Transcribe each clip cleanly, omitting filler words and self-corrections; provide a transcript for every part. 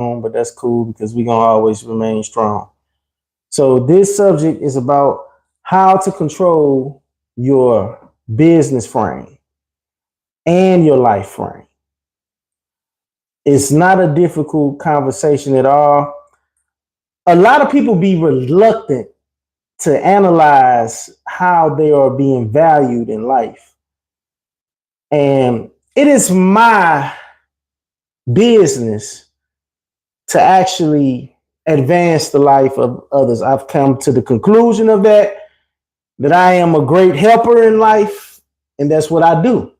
but that's cool because we're gonna always remain strong. So this subject is about how to control your business frame and your life frame. It's not a difficult conversation at all. A lot of people be reluctant to analyze how they are being valued in life. And it is my business to actually advance the life of others. I've come to the conclusion of that I am a great helper in life, and that's what I do.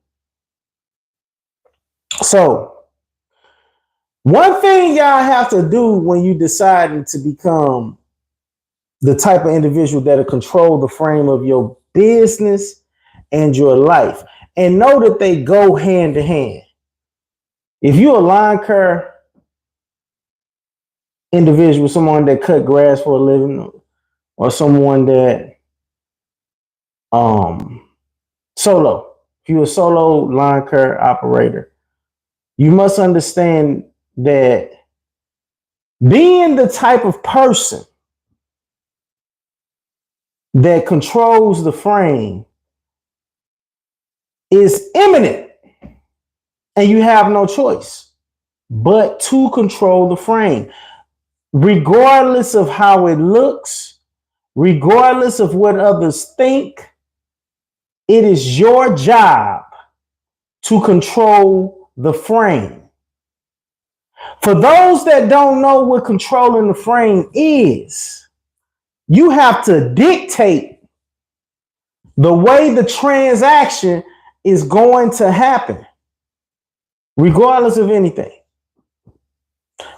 So, one thing y'all have to do when you deciding to become the type of individual that'll control the frame of your business and your life, and know that they go hand to hand. If you're a lawn care individual, someone that cut grass for a living, or someone that um solo, if you're a solo lawn care operator, you must understand that being the type of person that controls the frame is imminent, and you have no choice but to control the frame, regardless of how it looks, regardless of what others think. It is your job to control the frame. For those that don't know what controlling the frame is, you have to dictate the way the transaction is going to happen, regardless of anything,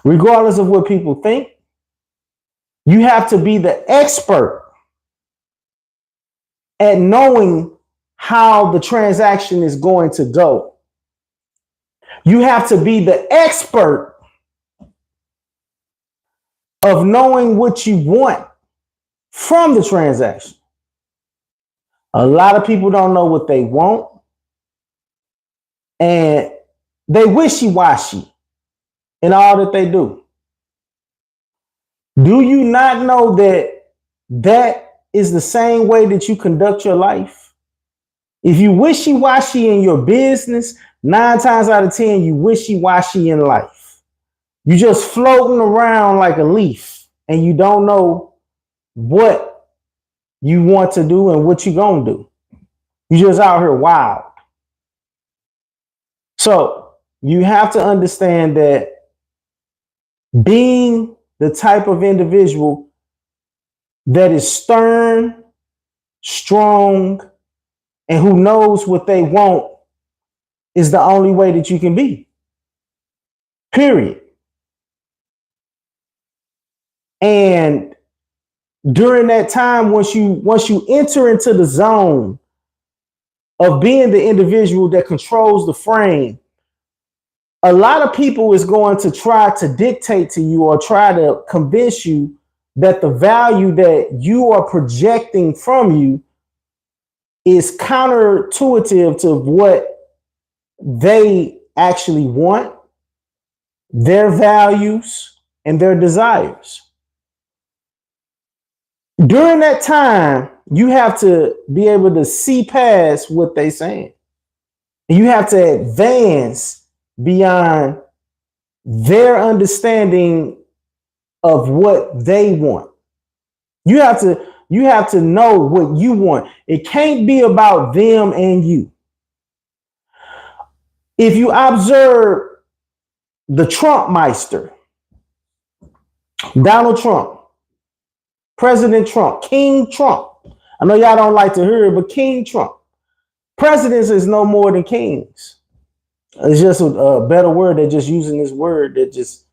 regardless of what people think. You have to be the expert at knowing how the transaction is going to go. You have to be the expert of knowing what you want from the transaction. A lot of people don't know what they want, and they wishy-washy in all that they do. Do you not know that is the same way that you conduct your life? If you wishy-washy in your business, 9 times out of 10, you wishy-washy in life. You just floating around like a leaf, and you don't know what you want to do and what you're going to do. You're just out here wild. So you have to understand that being the type of individual that is stern, strong, and who knows what they want is the only way that you can be. Period. And during that time, once you enter into the zone of being the individual that controls the frame, a lot of people is going to try to dictate to you or try to convince you that the value that you are projecting from you is counterintuitive to what they actually want, their values, and their desires. During that time, you have to be able to see past what they're saying. You have to advance beyond their understanding of what they want. You have to know what you want. It can't be about them and you. If you observe the Trump Meister, Donald Trump, President Trump, King Trump. I know y'all don't like to hear it, but King Trump. Presidents is no more than kings. It's just a better word. They're just using this word that just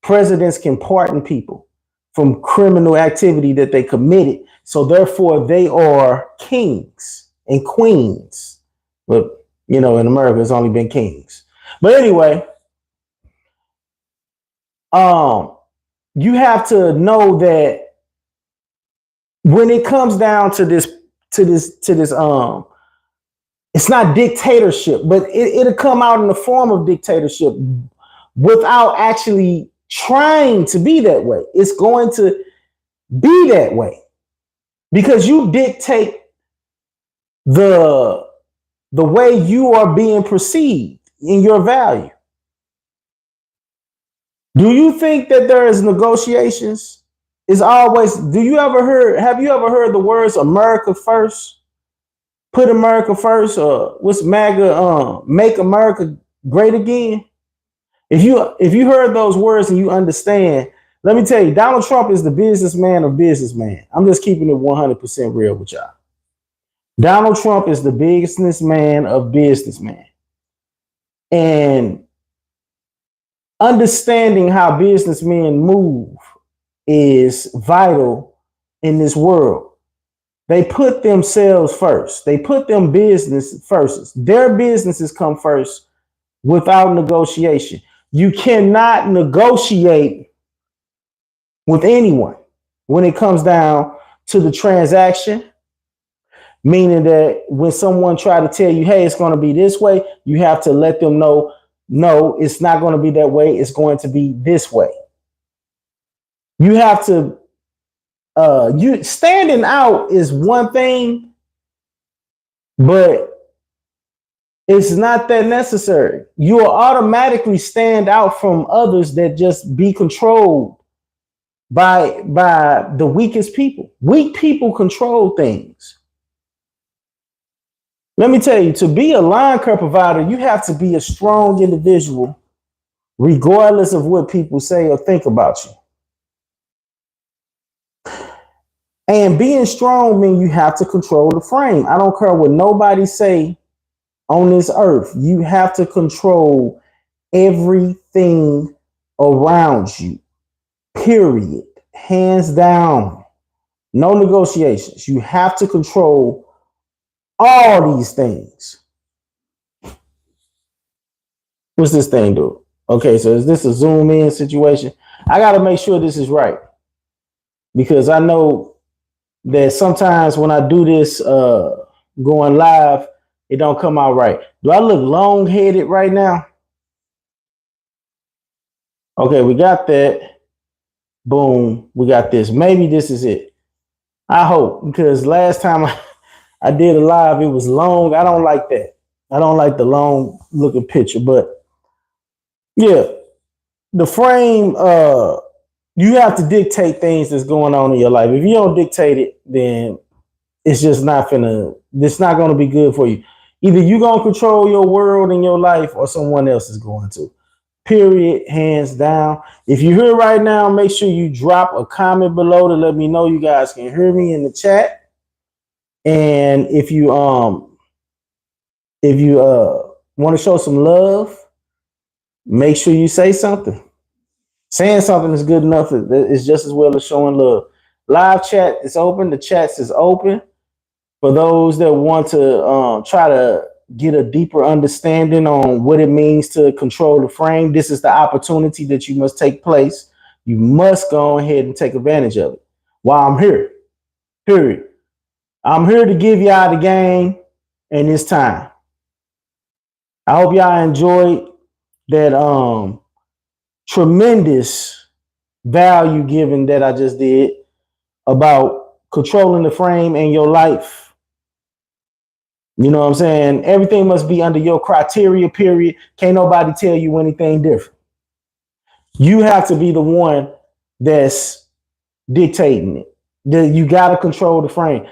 presidents can pardon people from criminal activity that they committed. So therefore they are kings and queens. But in America, it's only been kings. But anyway, you have to know that when it comes down to this, it's not dictatorship, but it'll come out in the form of dictatorship without actually trying to be that way. It's going to be that way because you dictate the way you are being perceived in your value. Do you think that there is negotiations? It's always, have you ever heard the words America first? Put America first, or what's MAGA, make America great again? If you heard those words and you understand, let me tell you, Donald Trump is the businessman of businessmen. I'm just keeping it 100% real with y'all. Donald Trump is the businessman of businessmen. And understanding how businessmen move is vital in this world. They put themselves first. They put them business first. Their businesses come first without negotiation. You cannot negotiate with anyone when it comes down to the transaction, meaning that when someone try to tell you, hey, it's going to be this way, you have to let them know, no, it's not going to be that way. It's going to be this way. You have to, you standing out is one thing, but it's not that necessary. You will automatically stand out from others that just be controlled by the weakest people. Weak people control things. Let me tell you, to be a lawn care provider, you have to be a strong individual, regardless of what people say or think about you. And being strong means you have to control the frame. I don't care what nobody say on this earth. You have to control everything around you. Period. Hands down. No negotiations. You have to control all these things. What's this thing do? Okay, so is this a zoom in situation? I got to make sure this is right, because I know that sometimes when I do this going live, it don't come out right. Do I look long-headed right now? Okay, we got that. Boom, we got this. Maybe this is it. I hope, because last time I did a live, it was long. I don't like that. I don't like the long looking picture, but yeah, the frame, you have to dictate things that's going on in your life. If you don't dictate it, then it's just not it's not gonna be good for you. Either you're gonna control your world and your life, or someone else is going to. Period, hands down. If you're here right now, make sure you drop a comment below to let me know you guys can hear me in the chat. And if you want to show some love, make sure you say something. Saying something is good enough. It's just as well as showing love. Live chat is open. The chats is open for those that want to try to get a deeper understanding on what it means to control the frame. This is the opportunity that you must take place. You must go ahead and take advantage of it while I'm here. Period. I'm here to give y'all the game, and it's time. I hope y'all enjoyed that tremendous value giving that I just did about controlling the frame and your life. You know what I'm saying? Everything must be under your criteria, period. Can't nobody tell you anything different. You have to be the one that's dictating it. You got to control the frame.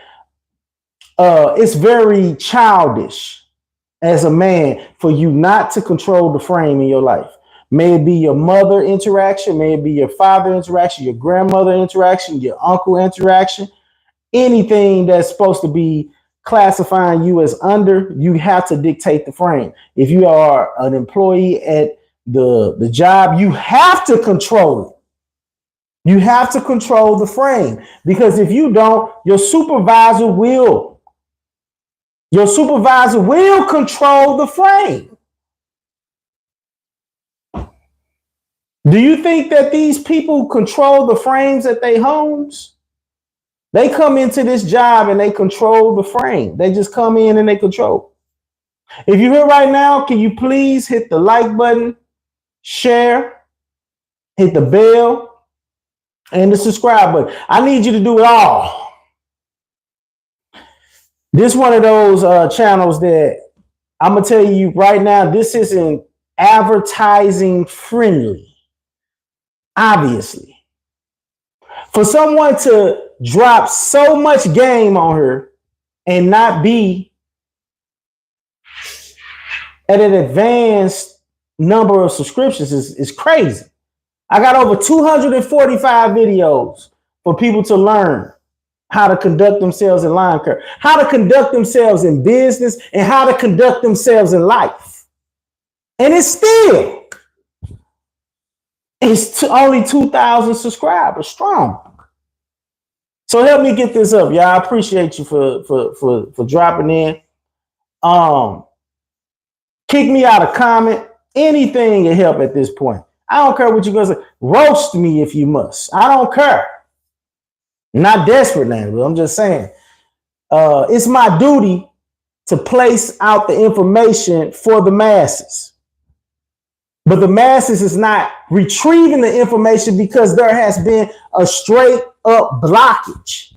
It's very childish as a man for you not to control the frame in your life. May it be your mother interaction, may it be your father interaction, your grandmother interaction, your uncle interaction, anything that's supposed to be classifying you as under, you have to dictate the frame. If you are an employee at the job, you have to control it. You have to control the frame, because if you don't, your supervisor will control the frame. Do you think that these people control the frames at their homes? They come into this job and they control the frame. They just come in and they control. If you're here right now, can you please hit the like button, share, hit the bell, and the subscribe button. I need you to do it all. This is one of those channels that I'm going to tell you right now, this isn't advertising friendly, obviously. For someone to drop so much game on her and not be at an advanced number of subscriptions is crazy. I got over 245 videos for people to learn how to conduct themselves in Lawncare, how to conduct themselves in business, and how to conduct themselves in life. And it's only 2,000 subscribers strong. So help me get this up, y'all. I appreciate you for dropping in. Kick me out a comment. Anything to help at this point. I don't care what you're gonna say. Roast me if you must. I don't care. Not desperate now, but I'm just saying. It's my duty to place out the information for the masses. But the masses is not retrieving the information because there has been a straight up blockage.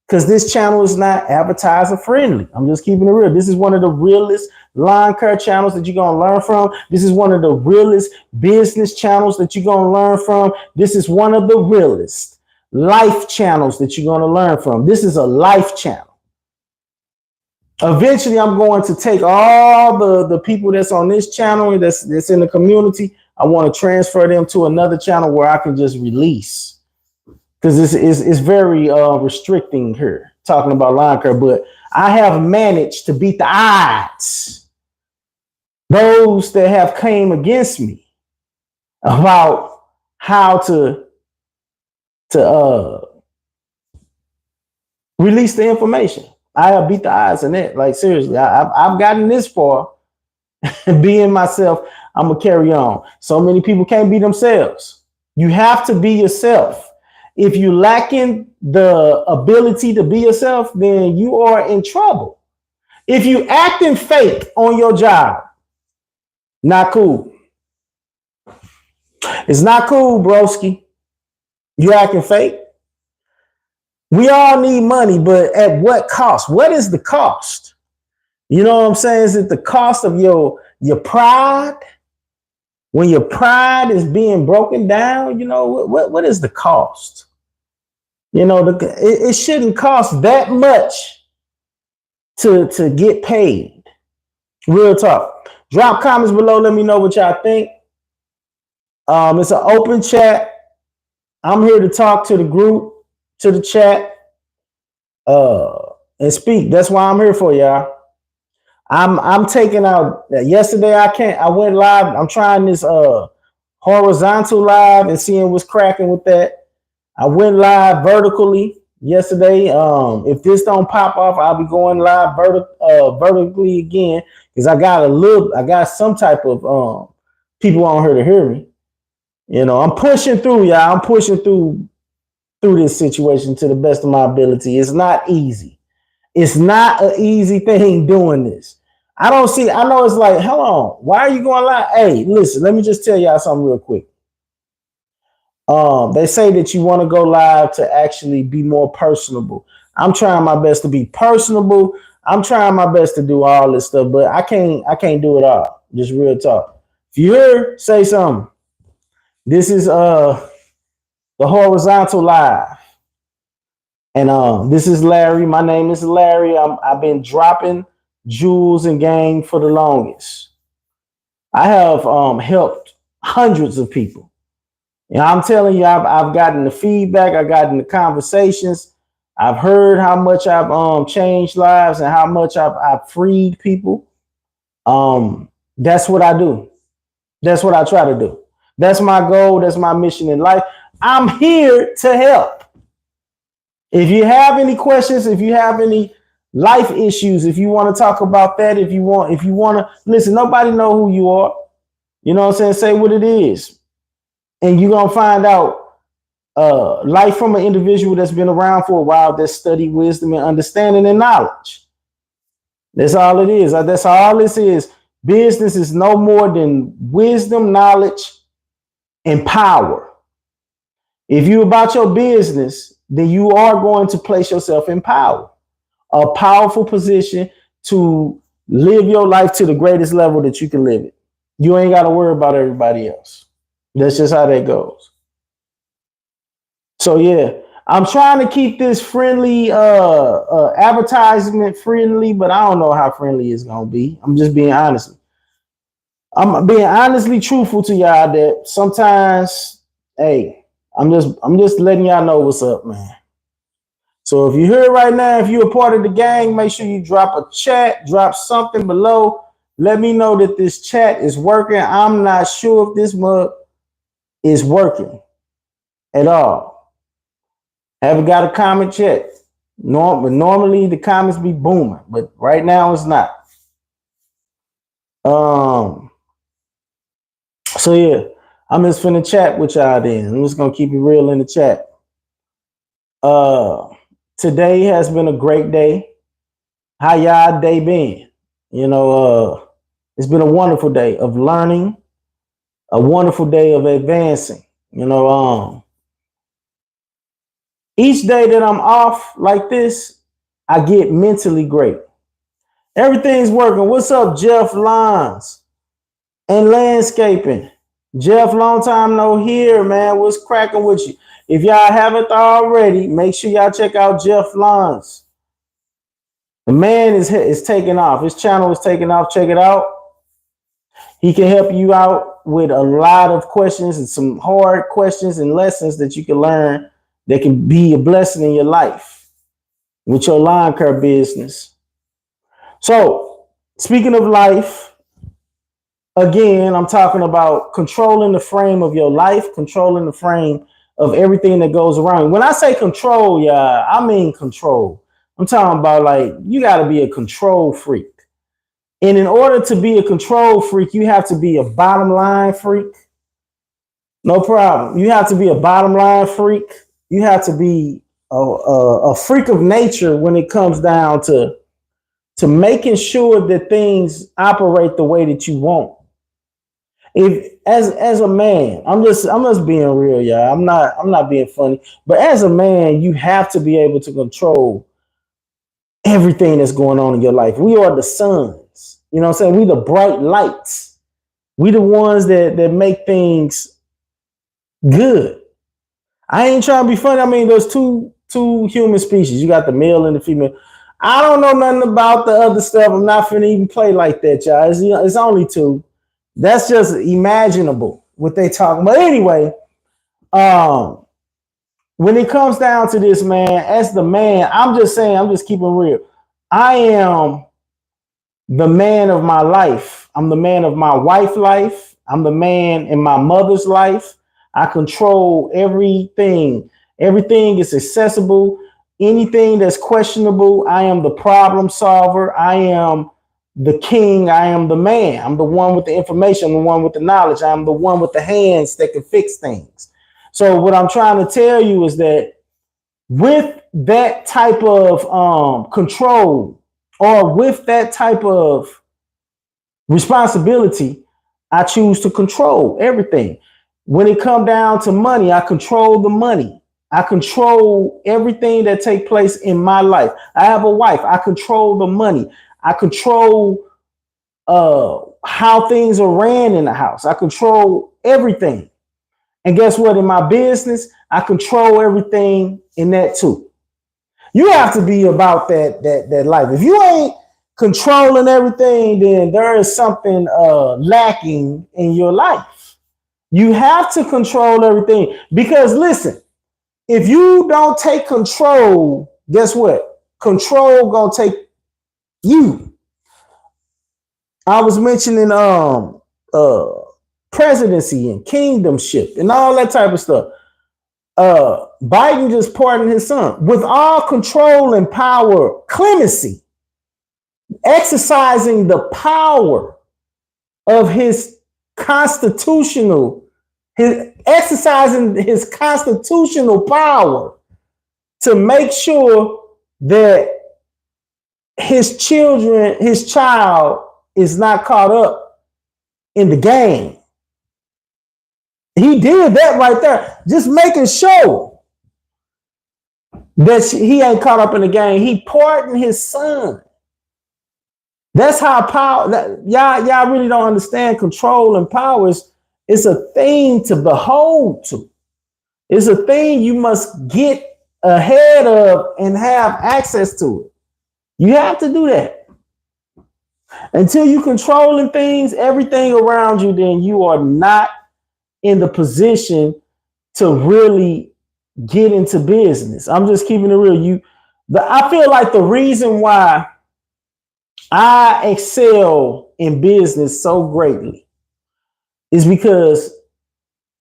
Because this channel is not advertiser friendly. I'm just keeping it real. This is one of the realest Lawncare channels that you're going to learn from. This is one of the realest business channels that you're going to learn from. This is one of the realest life channels that you're going to learn from. This is a life channel. Eventually, I'm going to take all the people that's on this channel that's in the community. I want to transfer them to another channel where I can just release. Because it's very restricting here, talking about Lawncare. But I have managed to beat the odds. Those that have came against me about how to release the information. I have beat the odds in that. Like, seriously, I've gotten this far. Being myself, I'm going to carry on. So many people can't be themselves. You have to be yourself. If you're lacking the ability to be yourself, then you are in trouble. If you acting fake on your job, not cool. It's not cool, broski. You acting fake. We all need money, but at what cost? What is the cost? You know what I'm saying? Is it the cost of your pride? When your pride is being broken down, you know, what is the cost? You know, it shouldn't cost that much to get paid. Real talk. Drop comments below. Let me know what y'all think. It's an open chat. I'm here to talk to the group, to the chat, and speak. That's why I'm here for, y'all. I'm taking out. Yesterday I went live. I'm trying this horizontal live and seeing what's cracking with that. I went live vertically yesterday. If this don't pop off, I'll be going live vertically again because I got some type of people on here to hear me. You know, I'm pushing through, y'all. I'm pushing through this situation to the best of my ability. It's not easy. It's not an easy thing doing this. I know it's like, hold on, why are you going live? Hey, listen, let me just tell y'all something real quick. They say that you want to go live to actually be more personable. I'm trying my best to be personable. I'm trying my best to do all this stuff, but I can't do it all. Just real talk. If you hear, say something. This is the horizontal live. And this is Larry. My name is Larry. I've been dropping jewels and game for the longest. I have helped hundreds of people. And I'm telling you, I've gotten the feedback, I've gotten the conversations, I've heard how much I've changed lives and how much I've freed people. That's what I do. That's what I try to do. That's my goal. That's my mission in life. I'm here to help. If you have any questions, if you have any life issues, if you want to talk about that, if you want to listen, nobody know who you are. You know what I'm saying? Say what it is. And you're going to find out life from an individual that's been around for a while, that studied wisdom and understanding and knowledge. That's all it is. That's all this is. Business is no more than wisdom, knowledge, and power. If you about your business, then you are going to place yourself in power, a powerful position to live your life to the greatest level that you can live it. You ain't got to worry about everybody else. That's just how that goes. So yeah, I'm trying to keep this friendly, advertisement friendly, but I don't know how friendly it's gonna be. I'm just being honest. I'm being honestly truthful to y'all that sometimes, hey, I'm just letting y'all know what's up, man. So if you're here right now, if you're a part of the gang, make sure you drop a chat, drop something below. Let me know that this chat is working. I'm not sure if this mug is working at all. Haven't got a comment yet. Normally the comments be booming, but right now it's not. So yeah, I'm just finna chat with y'all then. I'm just gonna keep it real in the chat. Uh Today has been a great day. How y'all day been? You know, it's been a wonderful day of learning, a wonderful day of advancing. You know, each day that I'm off like this, I get mentally great. Everything's working. What's up, Jeff Lawns and landscaping? Jeff, long time no here, man. What's cracking with you? If y'all haven't already, make sure y'all check out Jeff Lawns. The man is taking off. His channel is taking off. Check it out. He can help you out with a lot of questions and some hard questions and lessons that you can learn that can be a blessing in your life with your lawn care business. So, speaking of life, again, I'm talking about controlling the frame of your life, controlling the frame of everything that goes around. When I say control, yeah, I mean control. I'm talking about like you got to be a control freak. And in order to be a control freak, you have to be a bottom line freak. No problem. You have to be a bottom line freak. You have to be a freak of nature when it comes down to making sure that things operate the way that you want. If as a man, I'm just being real, y'all. I'm not being funny. But as a man, you have to be able to control everything that's going on in your life. We are the suns. You know what I'm saying? We the bright lights. We the ones that make things good. I ain't trying to be funny. I mean, there's two human species. You got the male and the female. I don't know nothing about the other stuff. I'm not finna even play like that, y'all. It's only two. That's just imaginable what they talking about. Anyway, when it comes down to this, man, as the man, I'm just saying, I'm just keeping real. I am the man of my life. I'm the man of my wife's life. I'm the man in my mother's life. I control everything. Everything is accessible. Anything that's questionable, I am the problem solver. I am the king. I am the man. I'm the one with the information. I'm the one with the knowledge. I'm the one with the hands that can fix things. So what I'm trying to tell you is that with that type of control or with that type of responsibility, I choose to control everything. When it comes down to money, I control the money. I control everything that takes place in my life. I have a wife. I control the money. I control how things are ran in the house. I control everything. And guess what? In my business, I control everything in that too. You have to be about that life. If you ain't controlling everything, then there is something lacking in your life. You have to control everything because listen, if you don't take control, guess what? Control gonna take you. I was mentioning presidency and kingdomship and all that type of stuff. Biden just pardoned his son with all control and power, clemency, exercising the power of his exercising his constitutional power to make sure that his child is not caught up in the game. He did that right there, just making sure that he ain't caught up in the game. He pardoned his son. That's how power. Y'all really don't understand control and power. It's a thing to behold to. It's a thing you must get ahead of and have access to it. You have to do that. Until you controlling things, everything around you, then you are not in the position to really get into business. I'm just keeping it real. I feel like the reason why I excel in business so greatly is because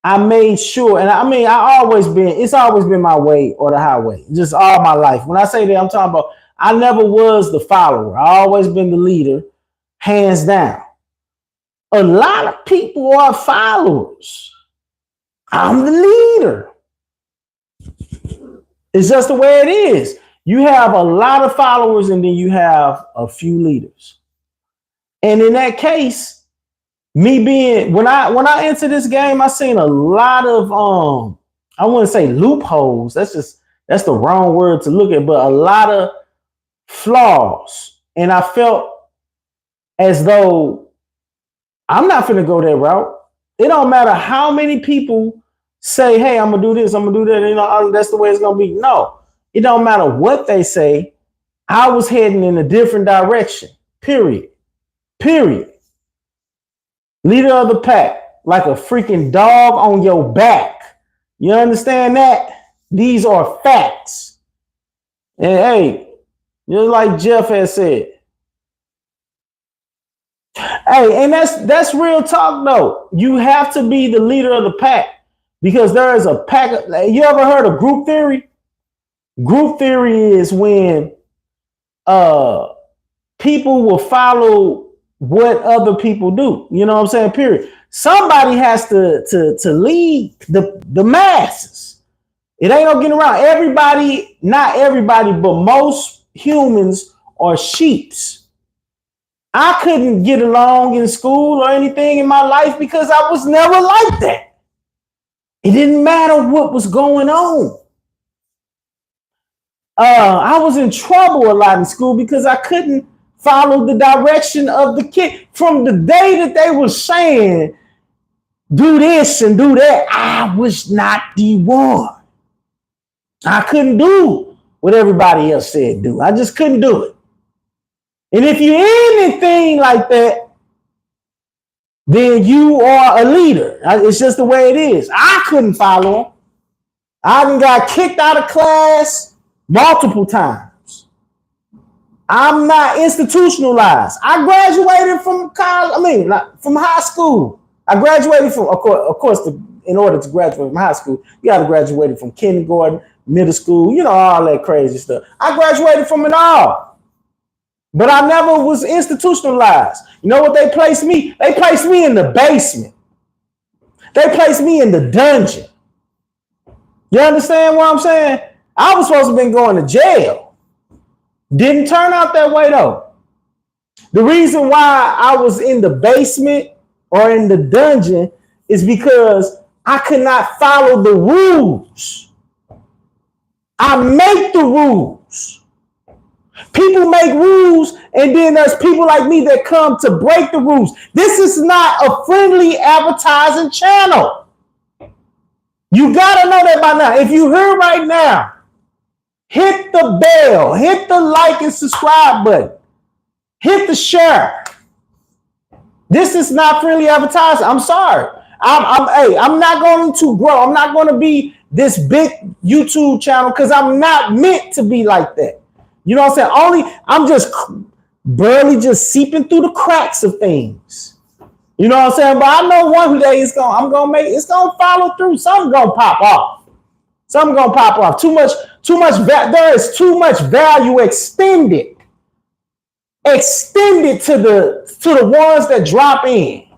I made sure, and I mean, it's always been my way or the highway, just all my life. When I say that, I'm talking about I never was the follower. I always been the leader, hands down. A lot of people are followers. I'm the leader. It's just the way it is. You have a lot of followers and then you have a few leaders. And in that case, me being when I entered this game, I seen a lot of I wouldn't say loopholes. That's the wrong word to look at, but a lot of flaws. And I felt as though I'm not finna go that route. It don't matter how many people say, hey, I'm gonna do this, I'm gonna do that, you know, that's the way it's gonna be. No, it don't matter what they say. I was heading in a different direction. Period. Leader of the pack, like a freaking dog on your back. You understand that? These are facts. And hey, just like Jeff has said. Hey, and that's real talk though. You have to be the leader of the pack because there is a pack. You ever heard of group theory? Group theory is when people will follow what other people do. You know what I'm saying? Period. Somebody has to lead the masses. It ain't no getting around. Everybody, not everybody, but most humans are sheeps. I couldn't get along in school or anything in my life because I was never like that. It didn't matter what was going on. I was in trouble a lot in school because I couldn't follow the direction of the kid. From the day that they were saying, do this and do that, I was not the one. I couldn't do what everybody else said do. I just couldn't do it. And if you're anything like that, then you are a leader. It's just the way it is. I couldn't follow him. I got kicked out of class multiple times. I'm not institutionalized. I graduated from college. From high school. I graduated from, of course, in order to graduate from high school, you got to graduate from kindergarten, middle school, you know, all that crazy stuff. I graduated from it all. But I never was institutionalized. You know what they placed me? They placed me in the basement. They placed me in the dungeon. You understand what I'm saying? I was supposed to have been going to jail. Didn't turn out that way though. The reason why I was in the basement or in the dungeon is because I could not follow the rules. I make the rules. People make rules, and then there's people like me that come to break the rules. This is not a friendly advertising channel. You gotta know that by now. If you're here right now, hit the bell, hit the like and subscribe button, hit the share. This is not friendly advertising. I'm sorry. I'm not going to grow. I'm not going to be this big YouTube channel because I'm not meant to be like that. You know what I'm saying? I'm just barely just seeping through the cracks of things. You know what I'm saying? But I know one day it's gonna follow through. Something's gonna pop off. Something's gonna pop off. Too much. There is too much value extended to the ones that drop in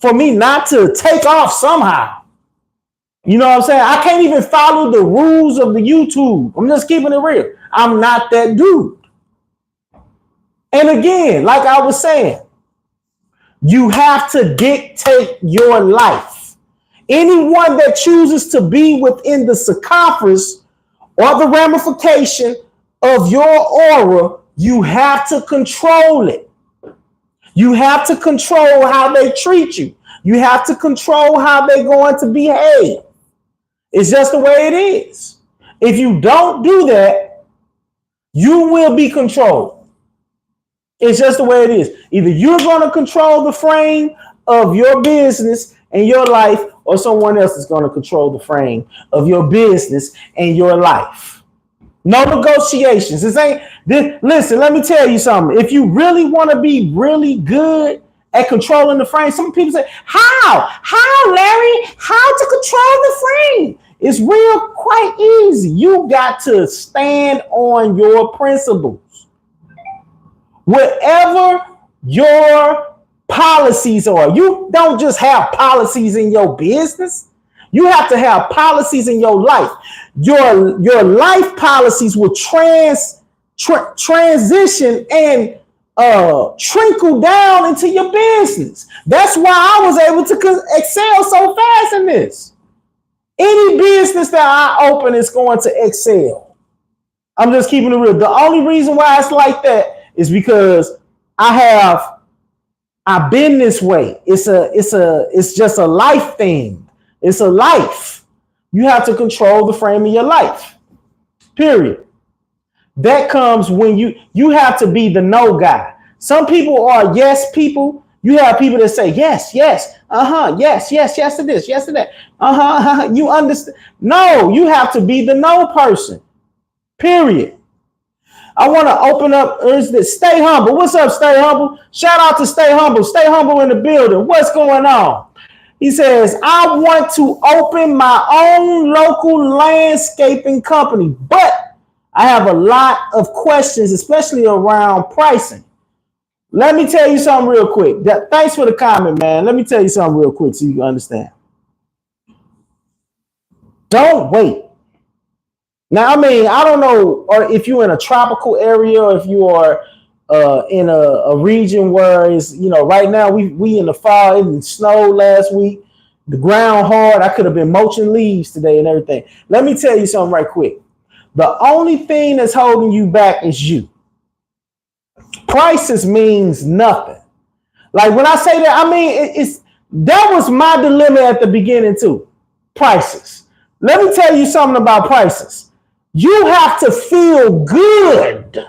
for me not to take off somehow. You know what I'm saying? I can't even follow the rules of the YouTube. I'm just keeping it real. I'm not that dude. And again, like I was saying, you have to dictate your life. Anyone that chooses to be within the circumference or the ramification of your aura, you have to control it. You have to control how they treat you. You have to control how they're going to behave. It's just the way it is. If you don't do that, you will be controlled. It's just the way it is. Either you're going to control the frame of your business and your life, or someone else is going to control the frame of your business and your life. No negotiations. Listen, let me tell you something. If you really want to be really good at controlling the frame, some people say, How, Larry? How to control the frame? It's real quite easy. You got to stand on your principles. Whatever your policies are, you don't just have policies in your business. You have to have policies in your life. Your life policies will transition and trickle down into your business. That's why I was able to excel so fast in this. Any business that I open is going to excel. I'm just keeping it real. The only reason why it's like that is because I've been this way. It's just a life thing. It's a life. You have to control the frame of your life. Period. That comes when you have to be the no guy. Some people are yes people. You have people that say yes, yes, yes, yes, yes to this, yes to that. You understand? No, you have to be the no person. Period. I want to open up. Stay humble. What's up, Stay Humble? Shout out to Stay Humble. Stay Humble in the building. What's going on? He says, I want to open my own local landscaping company, but I have a lot of questions, especially around pricing. Let me tell you something real quick. Thanks for the comment, man. Let me tell you something real quick so you can understand. Don't wait. Now, I mean, I don't know or if you're in a tropical area or if you are in a region where it's, right now we in the fall, it snowed last week, the ground hard. I could have been mulching leaves today and everything. Let me tell you something right quick. The only thing that's holding you back is you. Prices means nothing. Like when I say that, I mean, that was my dilemma at the beginning too. Prices. Let me tell you something about prices. You have to feel good.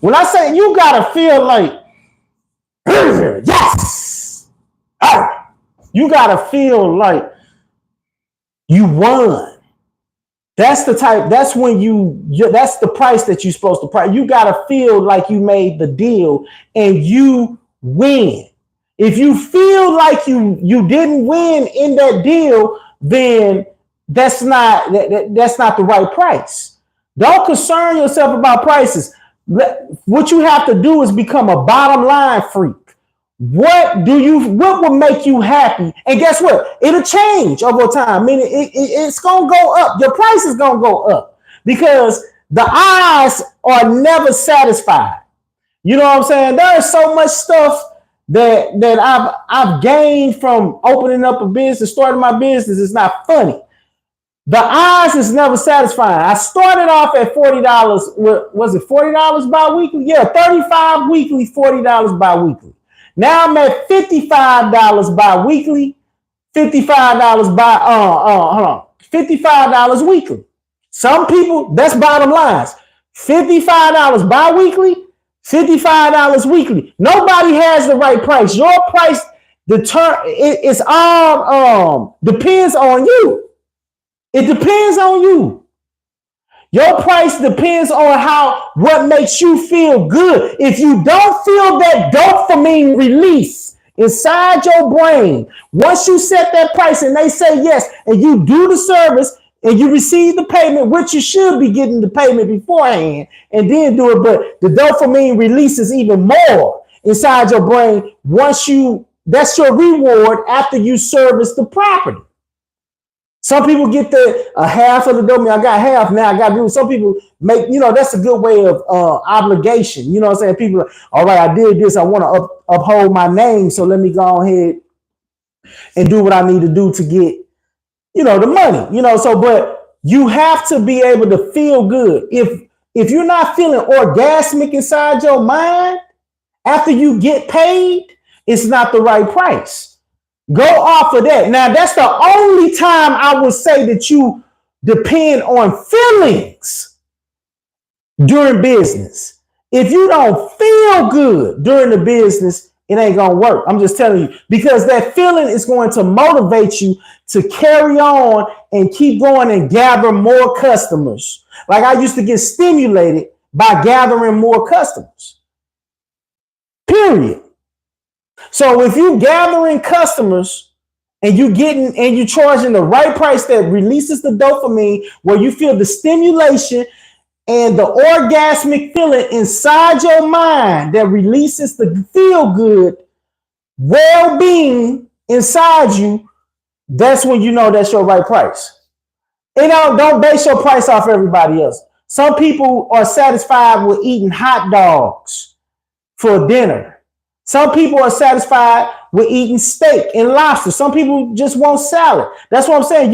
When I say you gotta feel like, yes, you gotta feel like you won. That's the type. That's when that's the price that you're supposed to price. You gotta feel like you made the deal and you win. If you feel like you didn't win in that deal, then that's not the right price. Don't concern yourself about prices. What you have to do is become a bottom line freak. What will make you happy? And guess what? It'll change over time. Meaning it's gonna go up. Your price is gonna go up because the eyes are never satisfied. You know what I'm saying? There is so much stuff that I've gained from opening up a business, starting my business. It's not funny. The eyes is never satisfying. I started off at $40. Was it $40 bi-weekly? Yeah, 35 weekly, $40 bi-weekly. Now I'm at $55 bi-weekly, $55 $55 weekly. Some people, that's bottom lines. $55 bi-weekly, $55 weekly. Nobody has the right price. Your price, it's all depends on you. It depends on you. Your price depends on what makes you feel good. If you don't feel that dopamine release inside your brain, once you set that price and they say yes, and you do the service and you receive the payment, which you should be getting the payment beforehand and then do it, but the dopamine releases even more inside your brain that's your reward after you service the property. Some people get a half of the dopamine. I got half now. I got to do. Some people make, that's a good way of obligation. You know what I'm saying? People are, all right, I did this. I want to uphold my name. So let me go ahead and do what I need to do to get, the money, so, but you have to be able to feel good. If you're not feeling orgasmic inside your mind after you get paid, it's not the right price. Go off of that. Now, that's the only time I would say that you depend on feelings during business. If you don't feel good during the business, it ain't gonna work. I'm just telling you, because that feeling is going to motivate you to carry on and keep going and gather more customers. Like I used to get stimulated by gathering more customers. Period. So if you gathering customers and you charging the right price that releases the dopamine, where you feel the stimulation and the orgasmic feeling inside your mind that releases the feel good well-being inside you, that's when you know that's your right price. Don't base your price off everybody else. Some people are satisfied with eating hot dogs for dinner. Some people are satisfied with eating steak and lobster. Some people just want salad. That's what I'm saying.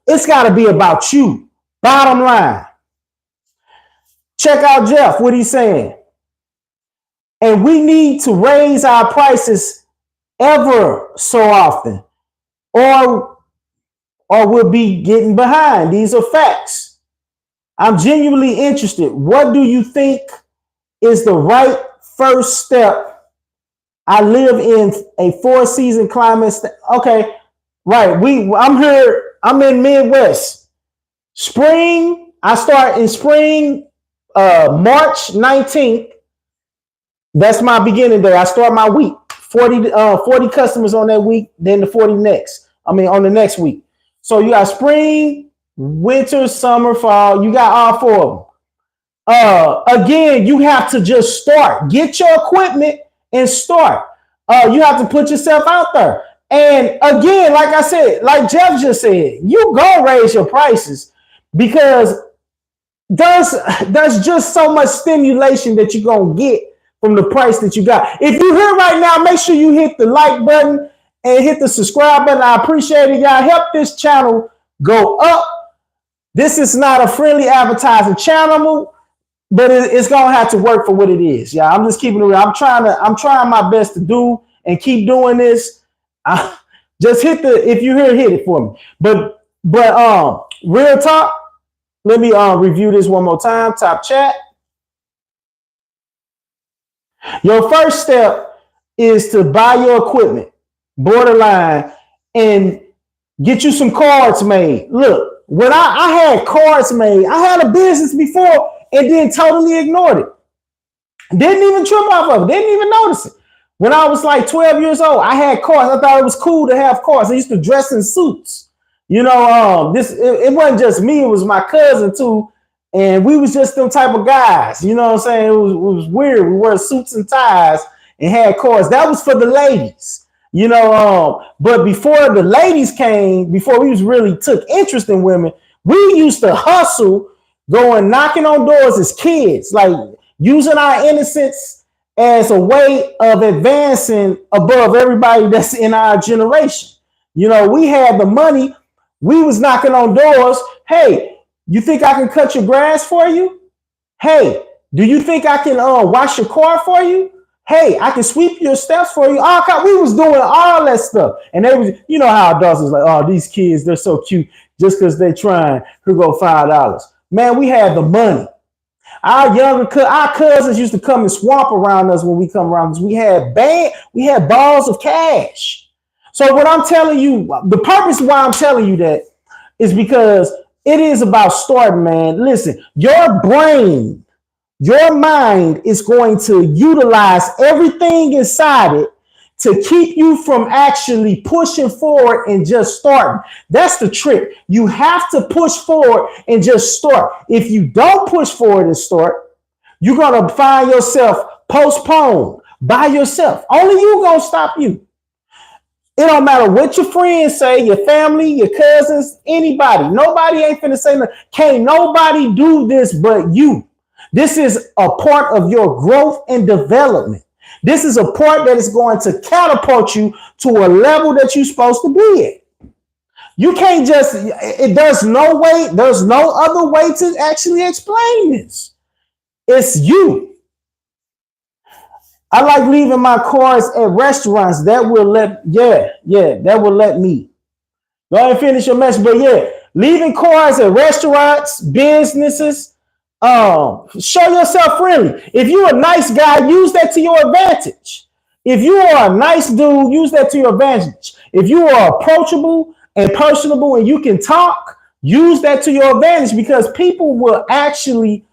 It's got to be about you. Bottom line. Check out Jeff, what he's saying. And we need to raise our prices ever so often, or we'll be getting behind. These are facts. I'm genuinely interested. What do you think is the right first step? I live in a 4-season climate. Okay, right. I'm here. I'm in Midwest. Spring. I start in spring. March 19th, that's my beginning day. I start my week. 40 customers on that week, then the 40 on the next week. So you got spring, winter, summer, fall. You got all 4 of them. Again, you have to just start. Get your equipment and start. You have to put yourself out there. And again, like I said, like Jeff just said, you go raise your prices, because there's just so much stimulation that you're going to get from the price that you got. If you're here right now, make sure you hit the like button and hit the subscribe button. I appreciate it. Y'all help this channel go up. This is not a friendly advertising channel, but it's going to have to work for what it is. Yeah, I'm just keeping it real. I'm trying my best to do and keep doing this. Just if you're here, hit it for me. But real talk. Let me review this one more time. Top chat. Your first step is to buy your equipment, borderline, and get you some cards made. Look, when I had cards made, I had a business before and then totally ignored it. Didn't even trip off of it. Didn't even notice it. When I was like 12 years old, I had cards. I thought it was cool to have cards. I used to dress in suits. It wasn't just me, it was my cousin too. And we was just them type of guys, you know what I'm saying? It was weird. We wore suits and ties and had cars. That was for the ladies, but before the ladies came, before we really took interest in women, we used to hustle, going knocking on doors as kids, like using our innocence as a way of advancing above everybody that's in our generation. We had the money. We was knocking on doors. Hey, you think I can cut your grass for you? Hey, do you think I can wash your car for you? Hey, I can sweep your steps for you. We was doing all that stuff. And they was, how adults is like, oh, these kids, they're so cute. Just because they're trying, here go $5. Man, we had the money. Our cousins used to come and swamp around us when we come around us. We had balls of cash. So what I'm telling you, the purpose why I'm telling you that is because it is about starting, man. Listen, your brain, your mind is going to utilize everything inside it to keep you from actually pushing forward and just starting. That's the trick. You have to push forward and just start. If you don't push forward and start, you're going to find yourself postponed by yourself. Only you going to stop you. It don't matter what your friends say, your family, your cousins, anybody. Nobody ain't finna say nothing. Can't nobody do this but you. This is a part of your growth and development. This is a part that is going to catapult you to a level that you're supposed to be at. You can't just, there's no other way to actually explain this. It's you. I like leaving my cards at restaurants. That will let me. Go ahead and finish your message. But yeah, leaving cards at restaurants, businesses, show yourself friendly. If you're a nice guy, use that to your advantage. If you are a nice dude, use that to your advantage. If you are approachable and personable and you can talk, use that to your advantage, because people will actually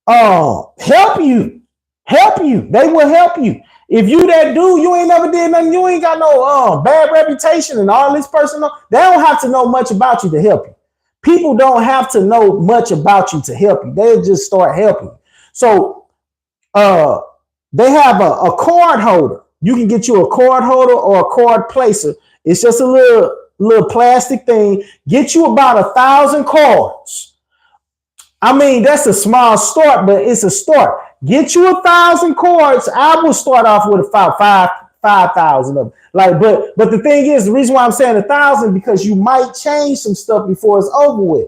help you. They will help you. If you that dude, you ain't never did nothing, you ain't got no bad reputation and all this personal, they don't have to know much about you to help you. People don't have to know much about you to help you. They'll just start helping you. So they have a card holder. You can get you a card holder or a card placer. It's just a little plastic thing. Get you about 1,000 cards. I mean, that's a small start, but it's a start. Get you 1,000 cards. I will start off with about 5,000 of them. Like, but the thing is, the reason why I'm saying 1,000, because you might change some stuff before it's over with.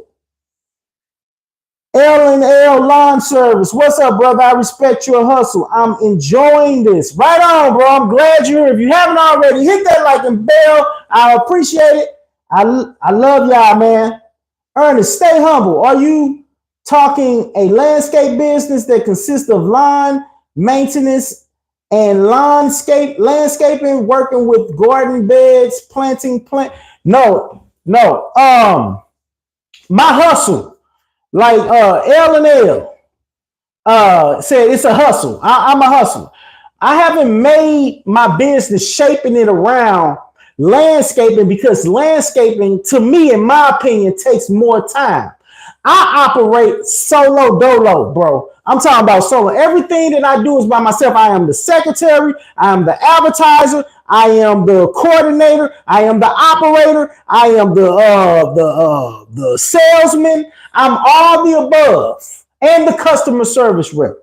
L Lawn Service. What's up, brother? I respect your hustle. I'm enjoying this. Right on, bro. I'm glad you're here. If you haven't already, hit that like and bell. I appreciate it. I love y'all, man. Ernest, stay humble. Are you talking a landscape business that consists of lawn maintenance and landscaping, working with garden beds, planting plant? No. My hustle, like L said, it's a hustle. I'm a hustler. I haven't made my business shaping it around landscaping, because landscaping, to me, in my opinion, takes more time. I operate solo dolo, bro. I'm talking about solo. Everything that I do is by myself. I am the secretary. I am the advertiser. I am the coordinator. I am the operator. I am the salesman. I'm all the above, and the customer service rep.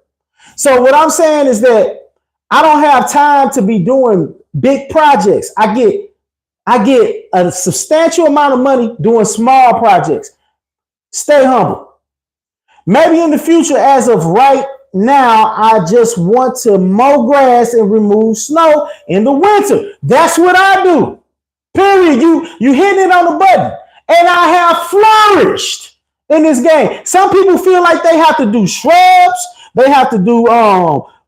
So what I'm saying is that I don't have time to be doing big projects. I get a substantial amount of money doing small projects. Stay humble. Maybe in the future, as of right now, I just want to mow grass and remove snow in the winter. That's what I do. Period. You hitting it on the button. And I have flourished in this game. Some people feel like they have to do shrubs. They have to do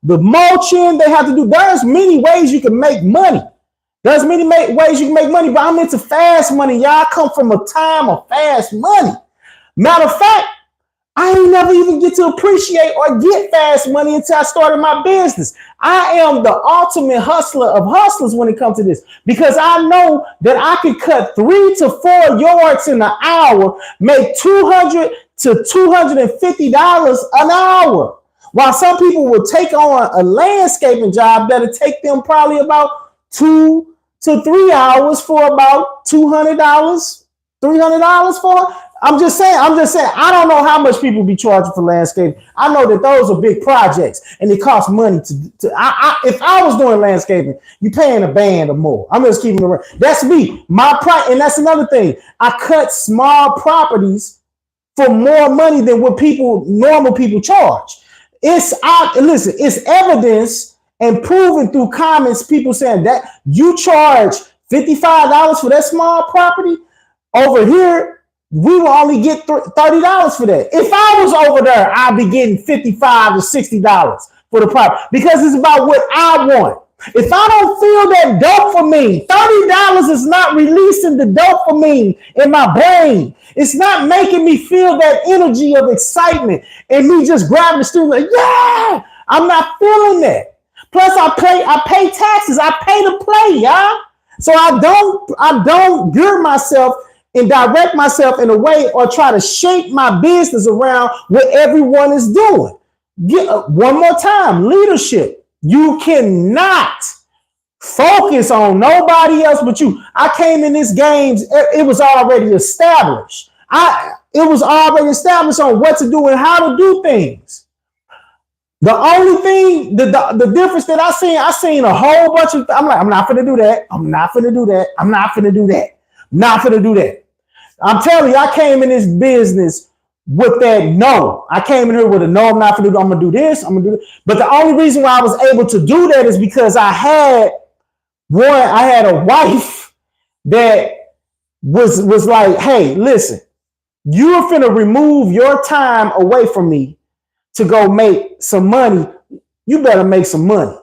the mulching. There's many ways you can make money. There's many ways you can make money, but I'm into fast money. Y'all come from a time of fast money. Matter of fact, I ain't never even get to appreciate or get fast money until I started my business. I am the ultimate hustler of hustlers when it comes to this, because I know that I could cut 3 to 4 yards in an hour, make $200 to $250 an hour. While some people will take on a landscaping job that'll take them probably about 2 to 3 hours for about $200, $300 for. I'm just saying, I don't know how much people be charging for landscaping. I know that those are big projects and it costs money if I was doing landscaping, you paying a band or more. I'm just keeping it around. That's me. And that's another thing. I cut small properties for more money than what normal people charge. It's evidence and proven through comments, people saying that you charge $55 for that small property. Over here, we will only get $30 for that. If I was over there, I'd be getting $55 to $60 for the property, because it's about what I want. If I don't feel that dopamine, $30 is not releasing the dopamine in my brain. It's not making me feel that energy of excitement and me just grabbing the student like, yeah, I'm not feeling that. Plus, I pay taxes. I pay to play, y'all. So I don't gear myself and direct myself in a way or try to shape my business around what everyone is doing. One more time, leadership. You cannot focus on nobody else but you. I came in this game, it was already established. It was already established on what to do and how to do things. The only thing, the difference that I seen a whole bunch of, I'm like, I'm not finna do that. I'm not finna do that. I'm not finna do that. Not finna do that. I'm telling you, I came in this business with that no. I came in here with a no, I'm not finna do, I'm gonna do this, I'm gonna do this. But the only reason why I was able to do that is because I had a wife that was like, hey, listen, you're finna remove your time away from me to go make some money. You better make some money.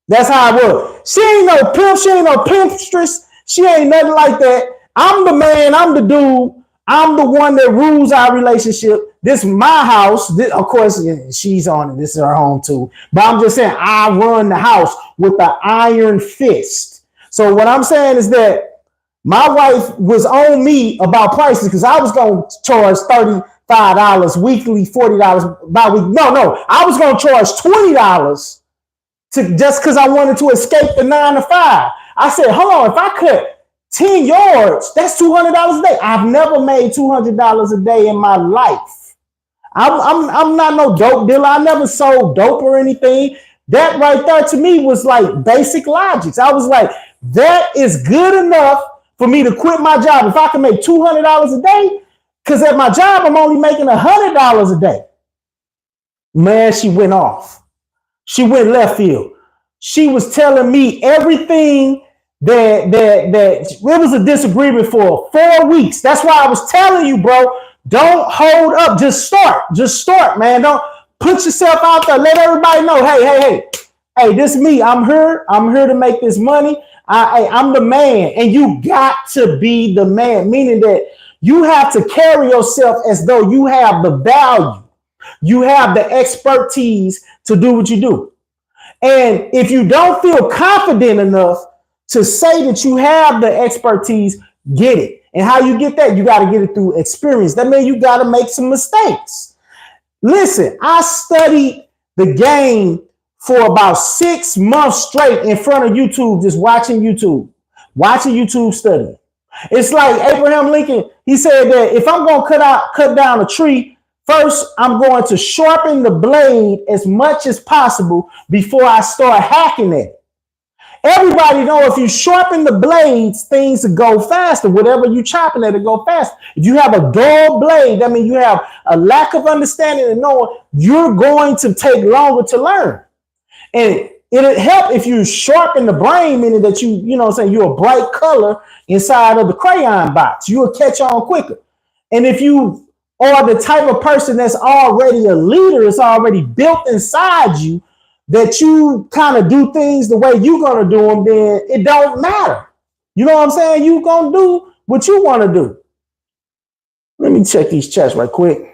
That's how it was. She ain't no pimp. She ain't no pimpstress. She ain't nothing like that. I'm the man. I'm the dude. I'm the one that rules our relationship. This is my house. This, of course, she's on it. This is her home too. But I'm just saying, I run the house with the iron fist. So what I'm saying is that my wife was on me about prices because I was going to charge $35 weekly, $40 by week. No, I was going to charge $20 to just because I wanted to escape the 9 to 5. I said, hold on, if I cut 10 yards, that's $200 a day. I've never made $200 a day in my life. I'm not no dope dealer. I never sold dope or anything. That right there to me was like basic logics. I was like, that is good enough for me to quit my job. If I can make $200 a day, because at my job, I'm only making $100 a day. Man, she went off. She went left field. She was telling me everything that it was a disagreement for 4 weeks. That's why I was telling you, bro, don't hold up. Just start, man. Don't put yourself out there. Let everybody know, hey, this is me. I'm here to make this money. I'm the man, and you got to be the man, meaning that you have to carry yourself as though you have the value. You have the expertise to do what you do. And if you don't feel confident enough to say that you have the expertise, get it. And how you get that? You got to get it through experience. That means you got to make some mistakes. Listen, I studied the game for about 6 months straight in front of YouTube, just watching YouTube studying. It's like Abraham Lincoln. He said that if I'm going to cut down a tree, first, I'm going to sharpen the blade as much as possible before I start hacking it. Everybody know if you sharpen the blades, things will go faster. Whatever you chopping at, it go faster. If you have a dull blade, that means you have a lack of understanding and knowing, you're going to take longer to learn. And it'll help if you sharpen the brain, meaning that you're a bright color inside of the crayon box. You'll catch on quicker. And if you are the type of person that's already a leader, it's already built inside you, that you kind of do things the way you're going to do them, then it don't matter. You know what I'm saying? You're going to do what you want to do. Let me check these chats right quick.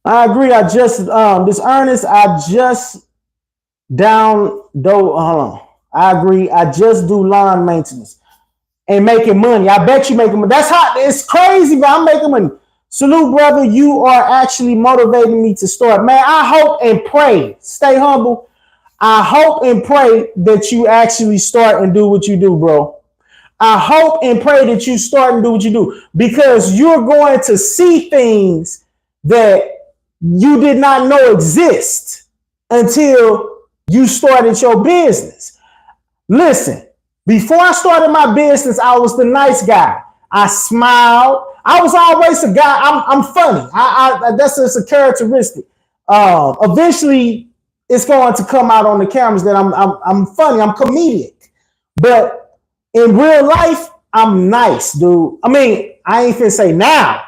I agree. This Ernest, I just hold on. I agree. I just do lawn maintenance and making money. I bet you making money. That's hot. It's crazy, but I'm making money. Salute, brother. You are actually motivating me to start. Man, I hope and pray. Stay humble. I hope and pray that you actually start and do what you do, bro. I hope and pray that you start and do what you do, because you're going to see things that you did not know exist until you started your business. Listen, before I started my business, I was the nice guy. I smiled. I was always a guy. I'm funny. That's just a characteristic. Eventually, it's going to come out on the cameras that I'm funny. I'm comedic. But in real life, I'm nice, dude. I mean, I ain't finna say now.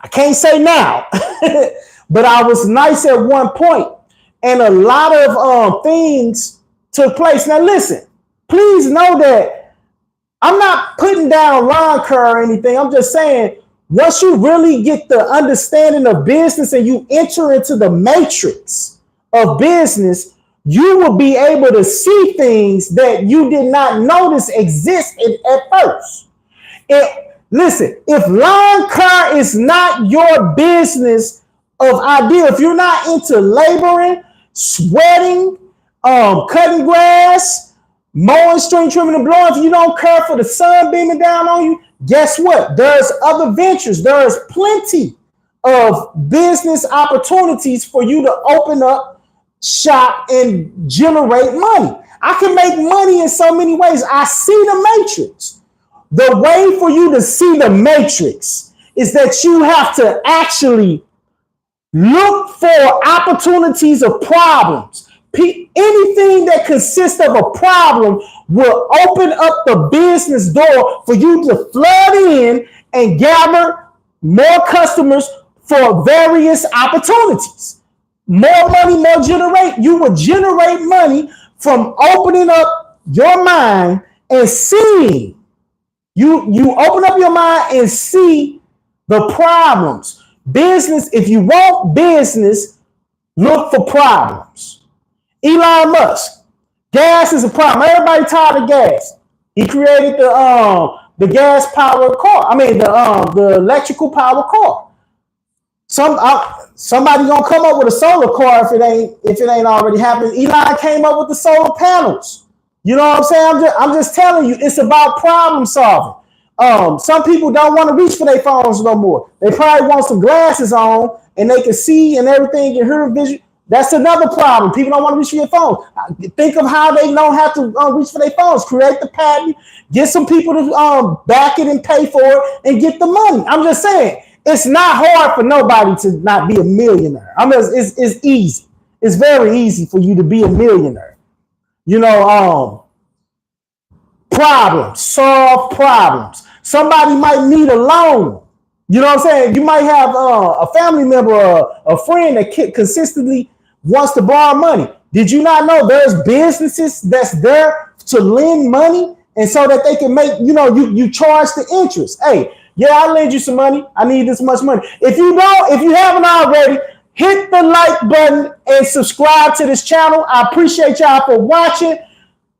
I can't say now. But I was nice at one point, and a lot of things took place. Now, listen, please know that I'm not putting down lawn care or anything. I'm just saying, once you really get the understanding of business and you enter into the matrix of business, you will be able to see things that you did not notice existed at first. Listen, if lawn care is not your business of idea, if you're not into laboring, sweating, cutting grass, mowing, string trimming, and blowing, if you don't care for the sun beaming down on you, guess what? There's other ventures. There's plenty of business opportunities for you to open up shop and generate money. I can make money in so many ways. I see the matrix. The way for you to see the matrix is that you have to actually look for opportunities of problems. Anything that consists of a problem will open up the business door for you to flood in and gather more customers for various opportunities. More money, more generate. You will generate money from opening up your mind and seeing. You open up your mind and see the problems. Business, if you want business, look for problems. Elon Musk, gas is a problem. Everybody tired of gas. He created the gas powered car. I mean the electrical powered car. Somebody gonna come up with a solar car if it ain't already happened. Elon came up with the solar panels. You know what I'm saying? I'm just telling you, it's about problem solving. Some people don't want to reach for their phones no more. They probably want some glasses on and they can see and everything and hear vision. That's another problem. People don't want to reach for your phone. Think of how they don't have to reach for their phones. Create the patent, get some people to back it and pay for it and get the money. I'm just saying, it's not hard for nobody to not be a millionaire. It's easy. It's very easy for you to be a millionaire. You know, problems, solve problems. Somebody might need a loan. You know what I'm saying? You might have a family member or a friend that consistently wants to borrow money. Did you not know there's businesses that's there to lend money and so that they can make, you charge the interest. Hey, yeah, I lend you some money. I need this much money. If you haven't already, hit the like button and subscribe to this channel. I appreciate y'all for watching.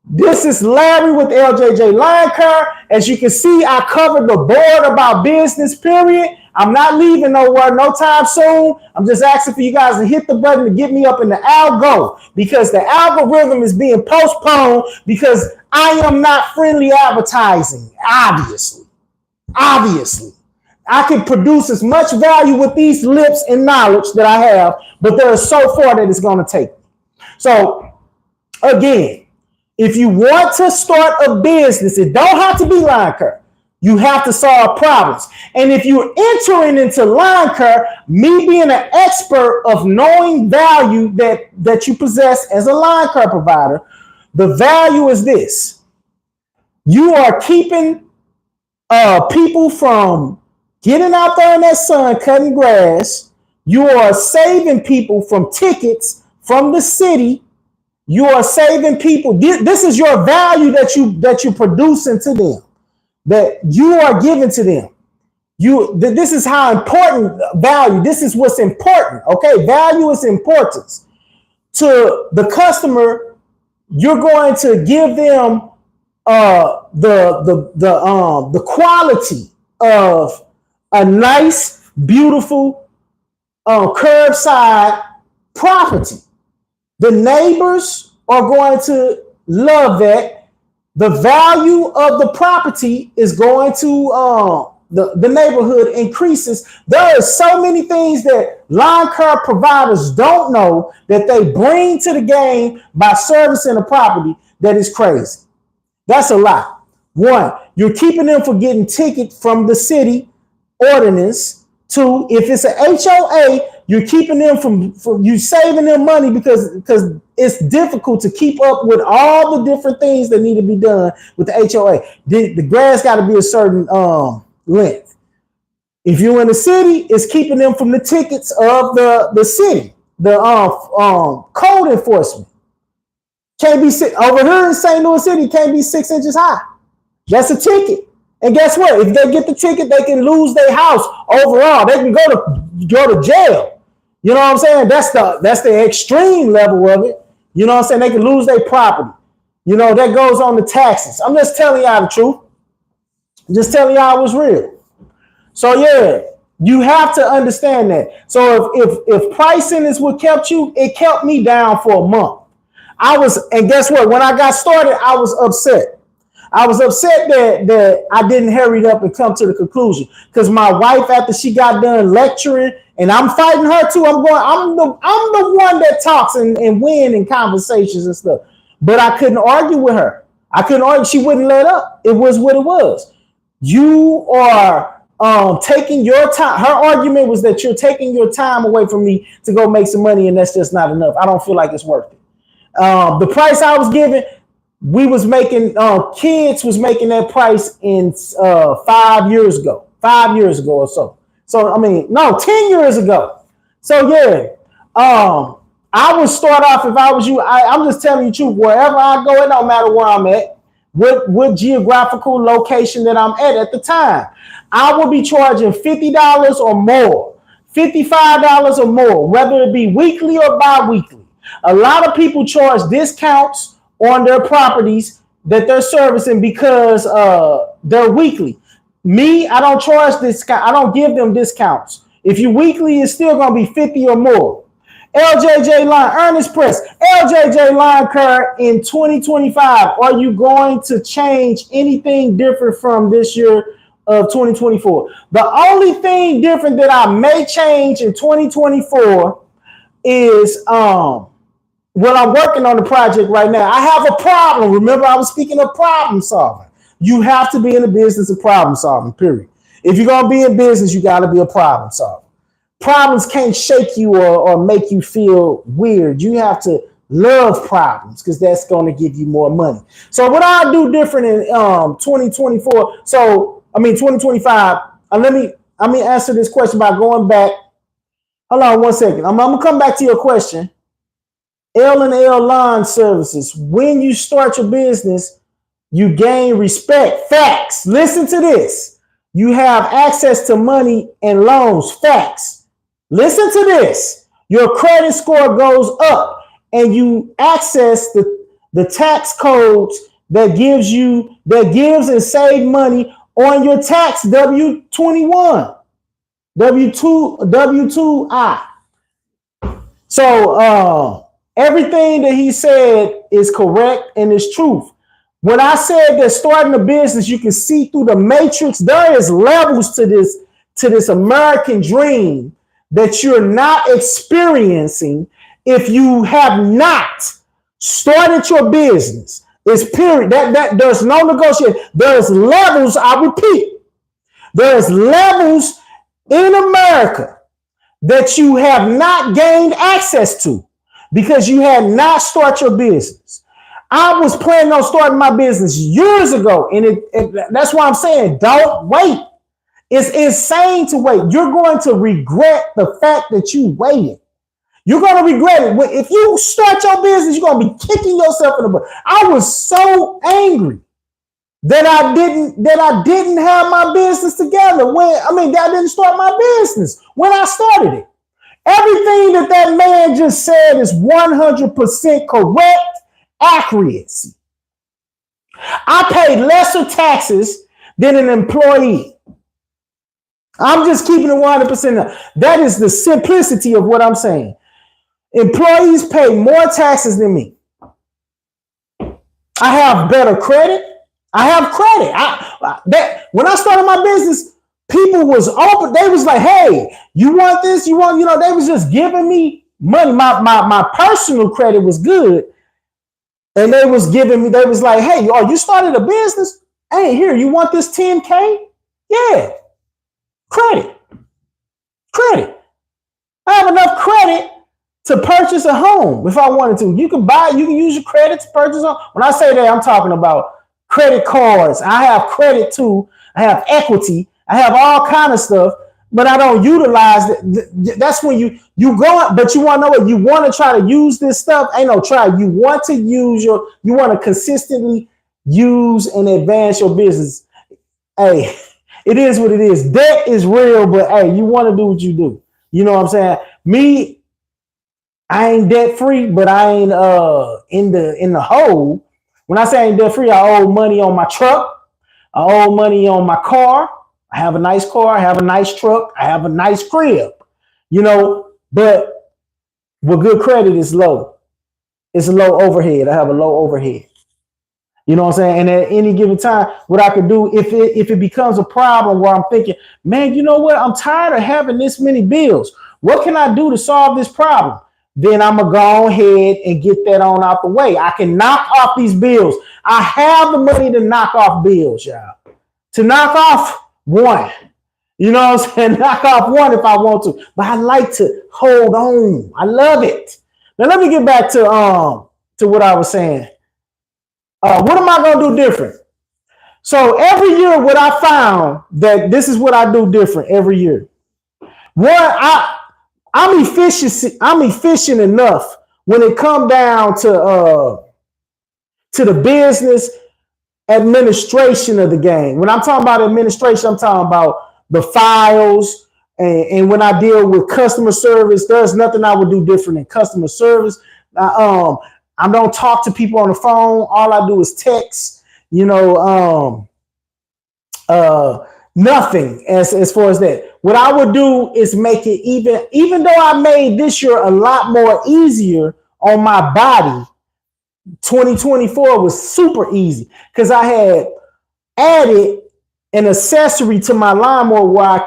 This is Larry with LJJ Lawncare. As you can see, I covered the board about business, period. I'm not leaving nowhere no time soon. I'm just asking for you guys to hit the button to get me up in the algo because the algorithm is being postponed because I am not friendly advertising, obviously. I can produce as much value with these lips and knowledge that I have, but there is so far that it's going to take. So, again, if you want to start a business, it don't have to be Lawncare. You have to solve problems. And if you're entering into Lawncare, me being an expert of knowing value that you possess as a Lawncare provider, the value is this. You are keeping people from getting out there in that sun, cutting grass. You are saving people from tickets from the city. You are saving people. This is your value that you producing to them, that you are giving to them. This is how important value. This is what's important. Okay, value is importance to the customer. You're going to give them the quality of a nice, beautiful curbside property. The neighbors are going to love that. The value of the property is going to the neighborhood increases. There are so many things that Lawncare providers don't know that they bring to the game by servicing a property that is crazy. That's a lot. One, you're keeping them from getting tickets from the city ordinance. Two, if it's an HOA, you're keeping them from you saving them money because it's difficult to keep up with all the different things that need to be done with the HOA. The grass got to be a certain length. If you're in the city, it's keeping them from the tickets of the city, the code enforcement. Can't be over here in St. Louis City, can't be 6 inches high. That's a ticket. And guess what? If they get the ticket, they can lose their house overall. They can go to jail. You know what I'm saying? That's the extreme level of it. You know what I'm saying? They can lose their property. You know, that goes on the taxes. I'm just telling y'all the truth. I'm just telling y'all what's real. So yeah, you have to understand that. So if pricing is what kept you, it kept me down for a month. And guess what? When I got started, I was upset. I was upset that I didn't hurry up and come to the conclusion because my wife, after she got done lecturing And I'm fighting her too. I'm the one that talks and win in conversations and stuff. But I couldn't argue with her. I couldn't argue. She wouldn't let up. It was what it was. You are taking your time. Her argument was that you're taking your time away from me to go make some money, and that's just not enough. I don't feel like it's worth it. The price I was giving, we was making, kids was making that price in 5 years ago. 5 years ago or so. So, I mean, no, 10 years ago. So, yeah, I would start off, if I was you, I'm just telling you the truth, wherever I go, it don't matter where I'm at, what geographical location that I'm at the time. I will be charging $50 or more, $55 or more, whether it be weekly or bi-weekly. A lot of people charge discounts on their properties that they're servicing because they're weekly. Me, I don't charge discount. I don't give them discounts. If you weekly, it's still going to be 50 or more. LJJ Line, Ernest Press, LJJ Lawncare in 2025. Are you going to change anything different from this year of 2024? The only thing different that I may change in 2024 is well, I'm working on the project right now. I have a problem. Remember, I was speaking of problem solving. You have to be in the business of problem solving, period. If you're going to be in business, you got to be a problem solver. Problems can't shake you or make you feel weird. You have to love problems because that's going to give you more money. So what I'll do different in 2024, 2025, let me answer this question by going back. Hold on 1 second. I'm going to come back to your question. L&L Lawn Services. When you start your business, you gain respect. Facts. Listen to this. You have access to money and loans. Facts. Listen to this. Your credit score goes up and you access the tax codes that gives and save money on your tax W-21, W-2I. So, everything that he said is correct and is truth. When I said that starting a business, you can see through the matrix, there is levels to this American dream that you're not experiencing if you have not started your business. It's period. That there's no negotiation. There's levels, I repeat. There's levels in America that you have not gained access to because you had not started your business. I was planning on starting my business years ago, and that's why I'm saying don't wait. It's insane to wait. You're going to regret the fact that you waited. You're going to regret it. If you start your business, you're going to be kicking yourself in the butt. I was so angry that I didn't have my business together I didn't start my business when I started it. Everything that man just said is 100% correct accuracy. I paid lesser taxes than an employee. I'm just keeping it 100%. That is the simplicity of what I'm saying. Employees pay more taxes than me. I have better credit. I have credit. When I started my business, people was open. They was like, hey, you want this? They was just giving me money. My personal credit was good. And they was like, hey, you started a business? Hey, here, you want this 10K? Yeah. Credit. I have enough credit to purchase a home if I wanted to. You can use your credit to purchase a home. When I say that, I'm talking about credit cards. I have credit too. I have equity. I have all kind of stuff, but I don't utilize it. That's when you go, but you want to know what you want to try to use this stuff. Ain't no try. You want to consistently use and advance your business. Hey, it is what it is. Debt is real, but hey, you want to do what you do. You know what I'm saying? Me, I ain't debt free, but I ain't in the hole. When I say I ain't debt free, I owe money on my truck. I owe money on my car. I have a nice car. I have a nice truck. I have a nice crib. But with good credit, it's low. It's a low overhead. I have a low overhead. You know what I'm saying? And at any given time, what I could do, if it becomes a problem where I'm thinking, man, you know what? I'm tired of having this many bills. What can I do to solve this problem? Then I'm going to go ahead and get that on out the way. I can knock off these bills. I have the money to knock off bills, y'all. To knock off one. You know what I'm saying? Knock off one if I want to. But I like to hold on. I love it. Now let me get back to what I was saying. What am I going to do different? So every year, what I found that this is what I do different every year. One, I'm efficient enough when it come down to the business administration of the game. When I'm talking about administration, I'm talking about the files, and when I deal with customer service, there's nothing I would do different in customer service. I don't talk to people on the phone. All I do is text. Nothing as far as that. What I would do is make it even though I made this year a lot more easier on my body. 2024 was super easy because I had added an accessory to my lawnmower where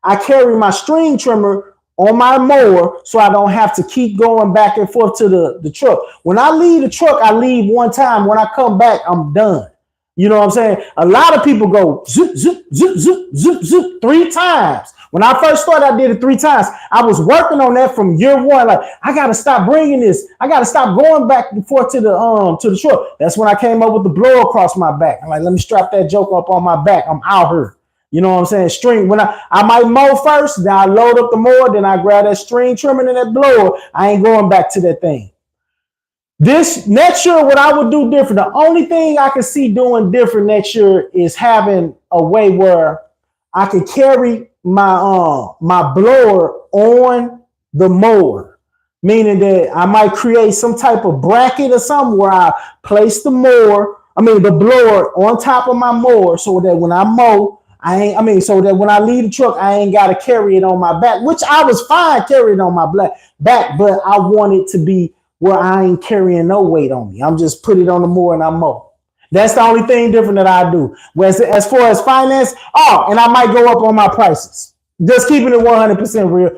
I carry my string trimmer on my mower so I don't have to keep going back and forth to the truck. When I leave the truck, I leave one time. When I come back, I'm done. You know what I'm saying? A lot of people go zip, zip, zip, zip, zip, zip 3 times. When I first started, I did it 3 times. I was working on that from year one. Like, I got to stop bringing this. I got to stop going back and forth to the truck. That's when I came up with the blower across my back. I'm like, let me strap that joke up on my back. I'm out here. You know what I'm saying? String. When I might mow first, then I load up the mower, then I grab that string trimmer and that blower. I ain't going back to that thing. This next year, what I would do different, the only thing I can see doing different next year is having a way where I can carry my blower on the mower, meaning that I might create some type of bracket or something where I place the blower on top of my mower so that when I mow, so that when I leave the truck, I ain't got to carry it on my back, which I was fine carrying on my back, but I want it to be where I ain't carrying no weight on me. I'm just put it on the mower and I mow. That's the only thing different that I do. As far as finance, and I might go up on my prices. Just keeping it 100% real.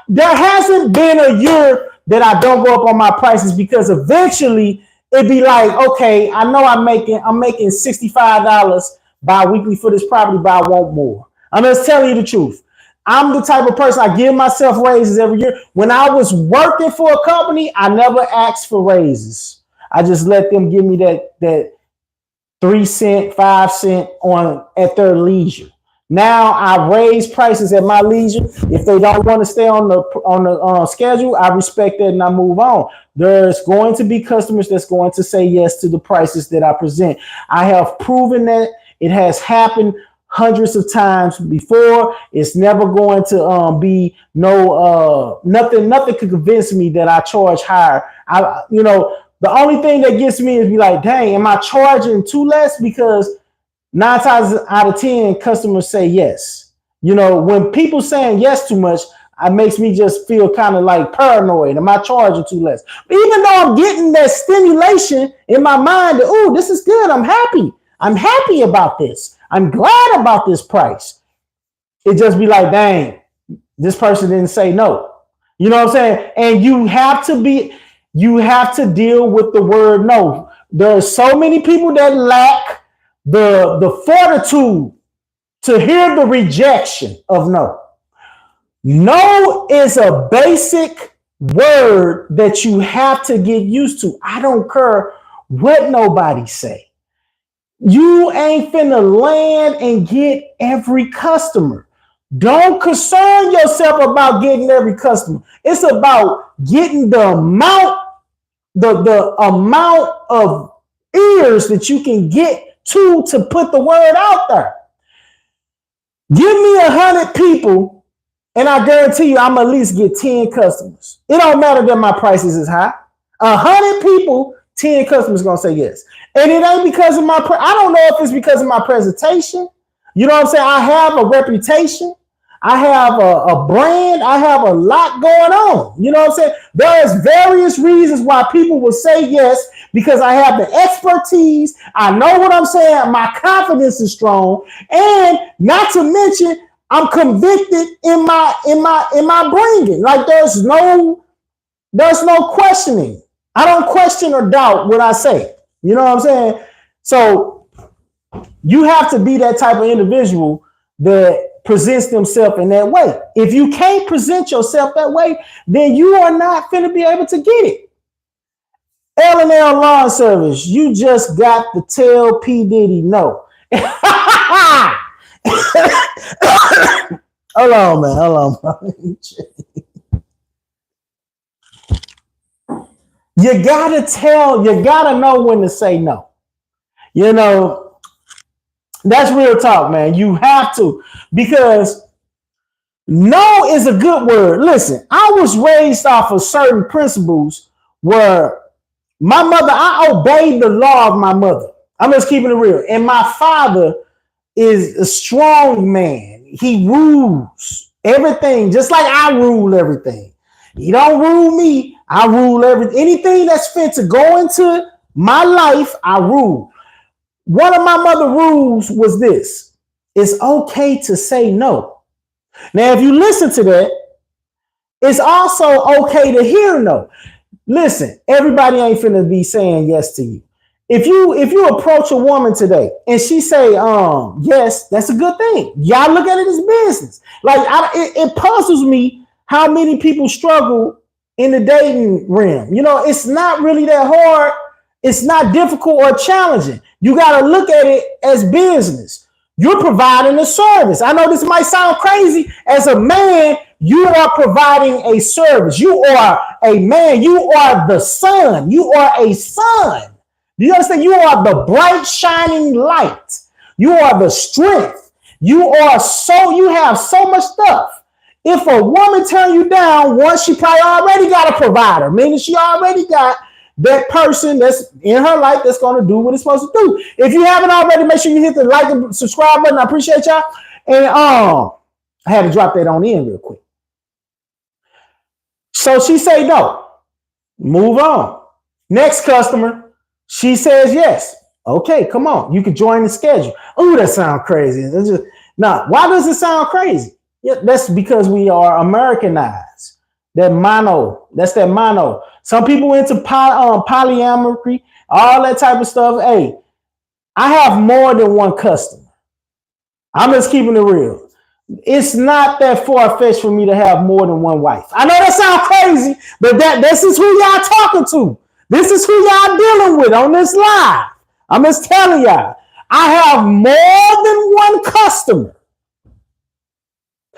There hasn't been a year that I don't go up on my prices because eventually it'd be like, okay, I know I'm making $65 bi-weekly for this property, but I want more. I'm just telling you the truth. I'm the type of person, I give myself raises every year. When I was working for a company, I never asked for raises. I just let them give me that 3 cent, 5 cent at their leisure. Now I raise prices at my leisure. If they don't want to stay on the schedule, I respect that and I move on. There's going to be customers that's going to say yes to the prices that I present. I have proven that it has happened hundreds of times before. It's never going to be nothing could convince me that I charge higher. The only thing that gets me is be like, dang, am I charging too less? Because 9 times out of 10 customers say yes. When people saying yes too much, it makes me just feel kind of like paranoid. Am I charging too less? But even though I'm getting that stimulation in my mind that, oh, this is good. I'm happy. I'm happy about this. I'm glad about this price. It just be like, dang, this person didn't say no. You know what I'm saying? And you have to deal with the word no. There are so many people that lack the fortitude to hear the rejection of no. No is a basic word that you have to get used to. I don't care what nobody say. You ain't finna land and get every customer. Don't concern yourself about getting every customer. It's about getting the amount of ears that you can get to put the word out there. Give me 100 people and I guarantee you I'm at least get 10 customers. It don't matter that my prices is high. 100 people, 10 customers gonna say yes. And it ain't because of I don't know if it's because of my presentation. You know what I'm saying? I have a reputation. I have a brand. I have a lot going on. You know what I'm saying? There's various reasons why people will say yes, because I have the expertise. I know what I'm saying. My confidence is strong. And not to mention, I'm convicted in my bringing. Like there's no questioning. I don't question or doubt what I say. You know what I'm saying? So you have to be that type of individual that presents themselves in that way. If you can't present yourself that way, then you are not going to be able to get it. L&L Lawn Service, you just got to tell P. Diddy no. Hold on, man. Hold on. You gotta know when to say no. You know, that's real talk, man. You have to, because no is a good word. Listen, I was raised off of certain principles where my mother, I obeyed the law of my mother. I'm just keeping it real. And my father is a strong man. He rules everything, just like I rule everything. He don't rule me. I rule everything. Anything that's fit to go into my life, I rule. One of my mother rules was this: it's okay to say no. Now, if you listen to that, it's also okay to hear no. Listen, everybody ain't finna be saying yes to you. If you approach a woman today and she say yes, that's a good thing. Y'all look at it as business. Like it puzzles me how many people struggle in the dating realm. You know, it's not really that hard. It's not difficult or challenging. You got to look at it as business. You're providing a service. I know this might sound crazy. As a man, you are providing a service. You are a man. You are the sun. You are a son. Do you understand? You are the bright, shining light. You are the strength. You have so much stuff. If a woman turn you down once, she probably already got a provider, meaning she already got that person that's in her life that's going to do what it's supposed to do. If you haven't already, make sure you hit the like and subscribe button. I appreciate y'all. And I had to drop that on in real quick. So she say no. Move on. Next customer. She says yes. Okay, come on. You can join the schedule. Oh, that sounds crazy. Why does it sound crazy? Yeah, that's because we are Americanized. That's that mono. Some people into polyamory, all that type of stuff. Hey, I have more than one customer. I'm just keeping it real. It's not that far-fetched for me to have more than one wife. I know that sounds crazy, but this is who y'all talking to. This is who y'all dealing with on this live. I'm just telling y'all, I have more than one customer.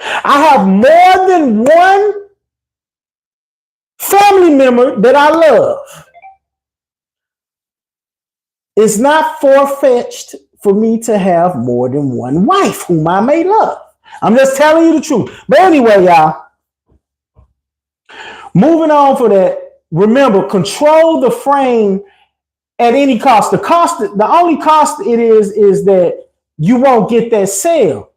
I have more than one family member that I love. It's not far-fetched for me to have more than one wife whom I may love. I'm just telling you the truth. But anyway, y'all, moving on for that. Remember, control the frame at any cost. The only cost it is that you won't get that sale.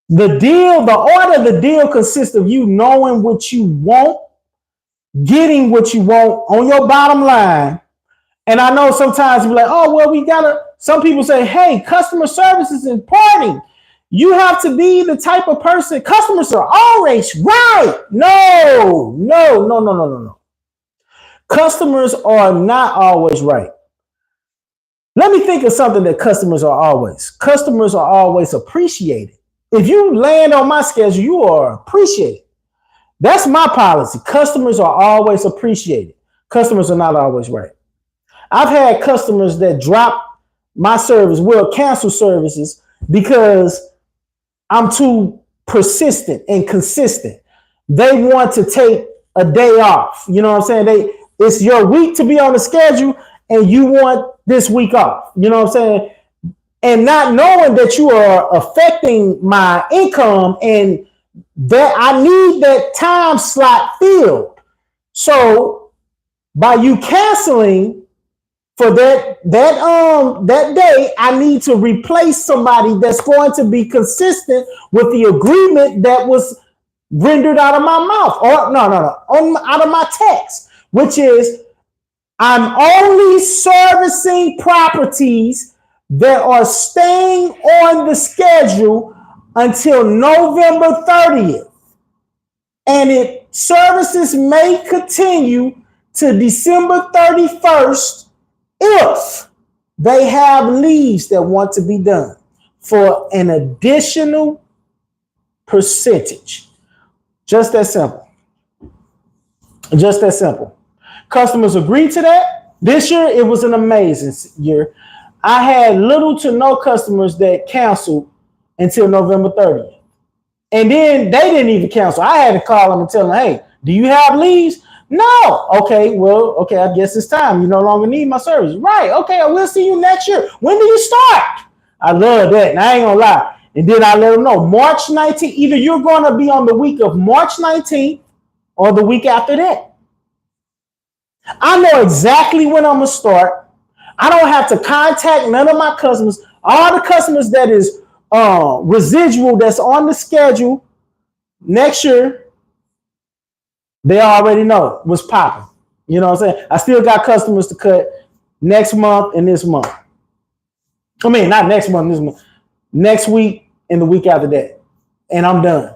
The order of the deal consists of you knowing what you want, getting what you want on your bottom line. And I know sometimes you're like, oh, well, some people say, hey, customer service is important. You have to be the type of person. Customers are always right. No. Customers are not always right. Let me think of something that customers are always. Customers are always appreciated. If you land on my schedule, you are appreciated. That's my policy. Customers are always appreciated. Customers are not always right. I've had customers that drop my service, will cancel services because I'm too persistent and consistent. They want to take a day off. You know what I'm saying? It's your week to be on the schedule and you want this week off. You know what I'm saying? And not knowing that you are affecting my income and that I need that time slot filled. So by you canceling for that day, I need to replace somebody that's going to be consistent with the agreement that was rendered out of my mouth, or out of my text, which is I'm only servicing properties that are staying on the schedule until November 30th. And services may continue to December 31st if they have leaves that want to be done for an additional percentage. Just that simple. Just that simple. Customers agreed to that. This year, it was an amazing year. I had little to no customers that canceled until November 30th. And then they didn't even cancel. I had to call them and tell them, hey, do you have leads? No. Okay, well, okay, I guess it's time. You no longer need my service. Right. Okay, I will see you next year. When do you start? I love that. And I ain't gonna lie. And then I let them know March 19th, either you're going to be on the week of March 19th or the week after that. I know exactly when I'm going to start. I don't have to contact none of my customers. All the customers that is residual that's on the schedule next year, they already know what's popping. You know what I'm saying? I still got customers to cut next month and this month. I mean, not next month, this month. Next week and the week after that. And I'm done.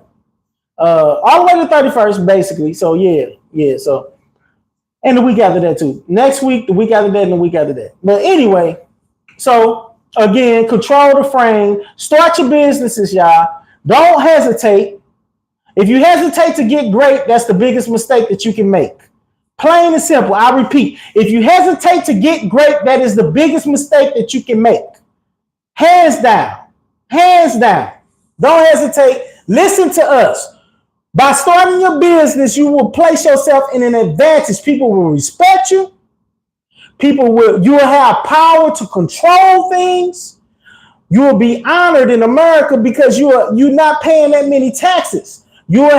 All the way to the 31st, basically. So, yeah. So, and the week after that, too. Next week, the week after that, and the week after that. But anyway, so, again, control the frame. Start your businesses, y'all. Don't hesitate. If you hesitate to get great, that's the biggest mistake that you can make. Plain and simple. I repeat, if you hesitate to get great, that is the biggest mistake that you can make. Hands down. Hands down. Don't hesitate. Listen to us. By starting your business, you will place yourself in an advantage. People will respect you. You will have power to control things. You will be honored in America because you're not paying that many taxes. You'll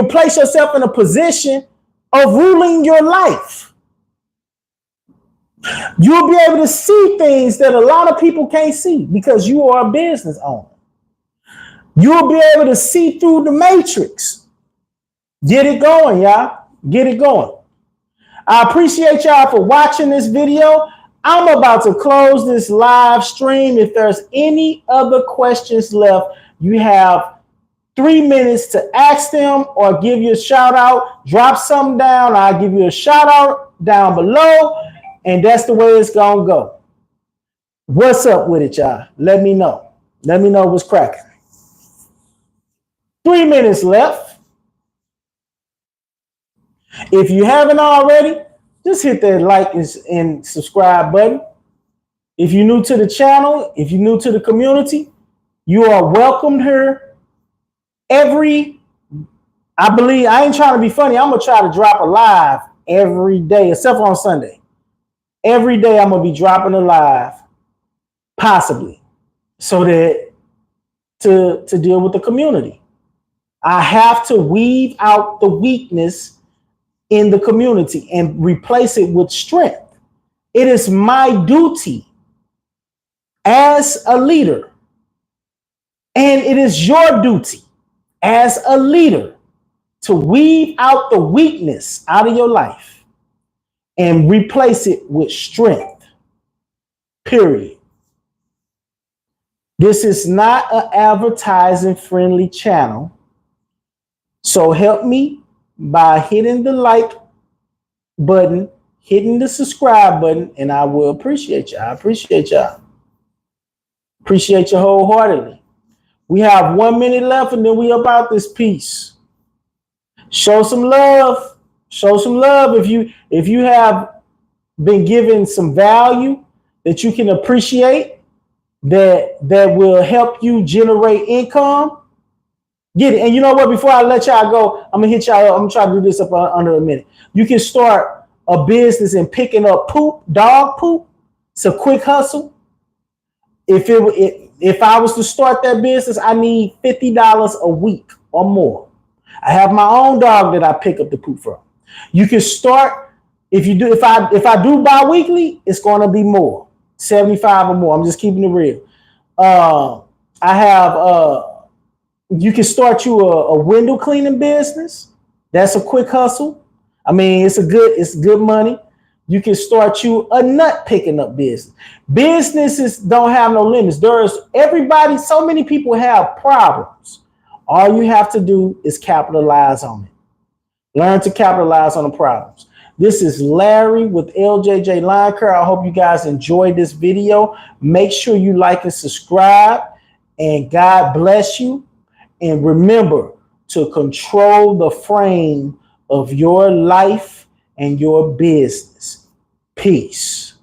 place yourself in a position of ruling your life. You'll be able to see things that a lot of people can't see because you are a business owner. You'll be able to see through the matrix. Get it going, y'all. Get it going. I appreciate y'all for watching this video. I'm about to close this live stream. If there's any other questions left, you have 3 minutes to ask them or give you a shout out. Drop something down. I'll give you a shout out down below. And that's the way it's going to go. What's up with it, y'all? Let me know. Let me know what's cracking. 3 minutes left. If you haven't already, just hit that like and subscribe button. If you're new to the channel, if you're new to the community, you are welcomed here I believe, I ain't trying to be funny. I'm going to try to drop a live every day, except for on Sunday. Every day I'm going to be dropping a live, possibly, so that to deal with the community. I have to weed out the weakness in the community and replace it with strength. It is my duty as a leader, and it is your duty as a leader to weed out the weakness out of your life and replace it with strength. Period. This is not an advertising friendly channel. So help me by hitting the like button, hitting the subscribe button, and I will appreciate you. I appreciate y'all. Appreciate you wholeheartedly. We have 1 minute left and then we about this piece. Show some love. Show some love. If you have been given some value that you can appreciate, that will help you generate income, get it. And you know what? Before I let y'all go, I'm gonna hit y'all up. I'm gonna try to do this up under a minute. You can start a business in picking up poop, dog poop. It's a quick hustle. If I was to start that business, I need $50 a week or more. I have my own dog that I pick up the poop from. You can start if I do bi-weekly, it's gonna be more. 75 or more. I'm just keeping it real. You can start you a window cleaning business. That's a quick hustle. I mean, it's good money, You can start you a nut picking up business. Businesses don't have no limits. So many people have problems. All you have to do is capitalize on it. Learn to capitalize on the problems. This is Larry with LJJ Lawncare. I hope you guys enjoyed this video. Make sure you like and subscribe, and God bless you. And remember to control the frame of your life and your business. Peace.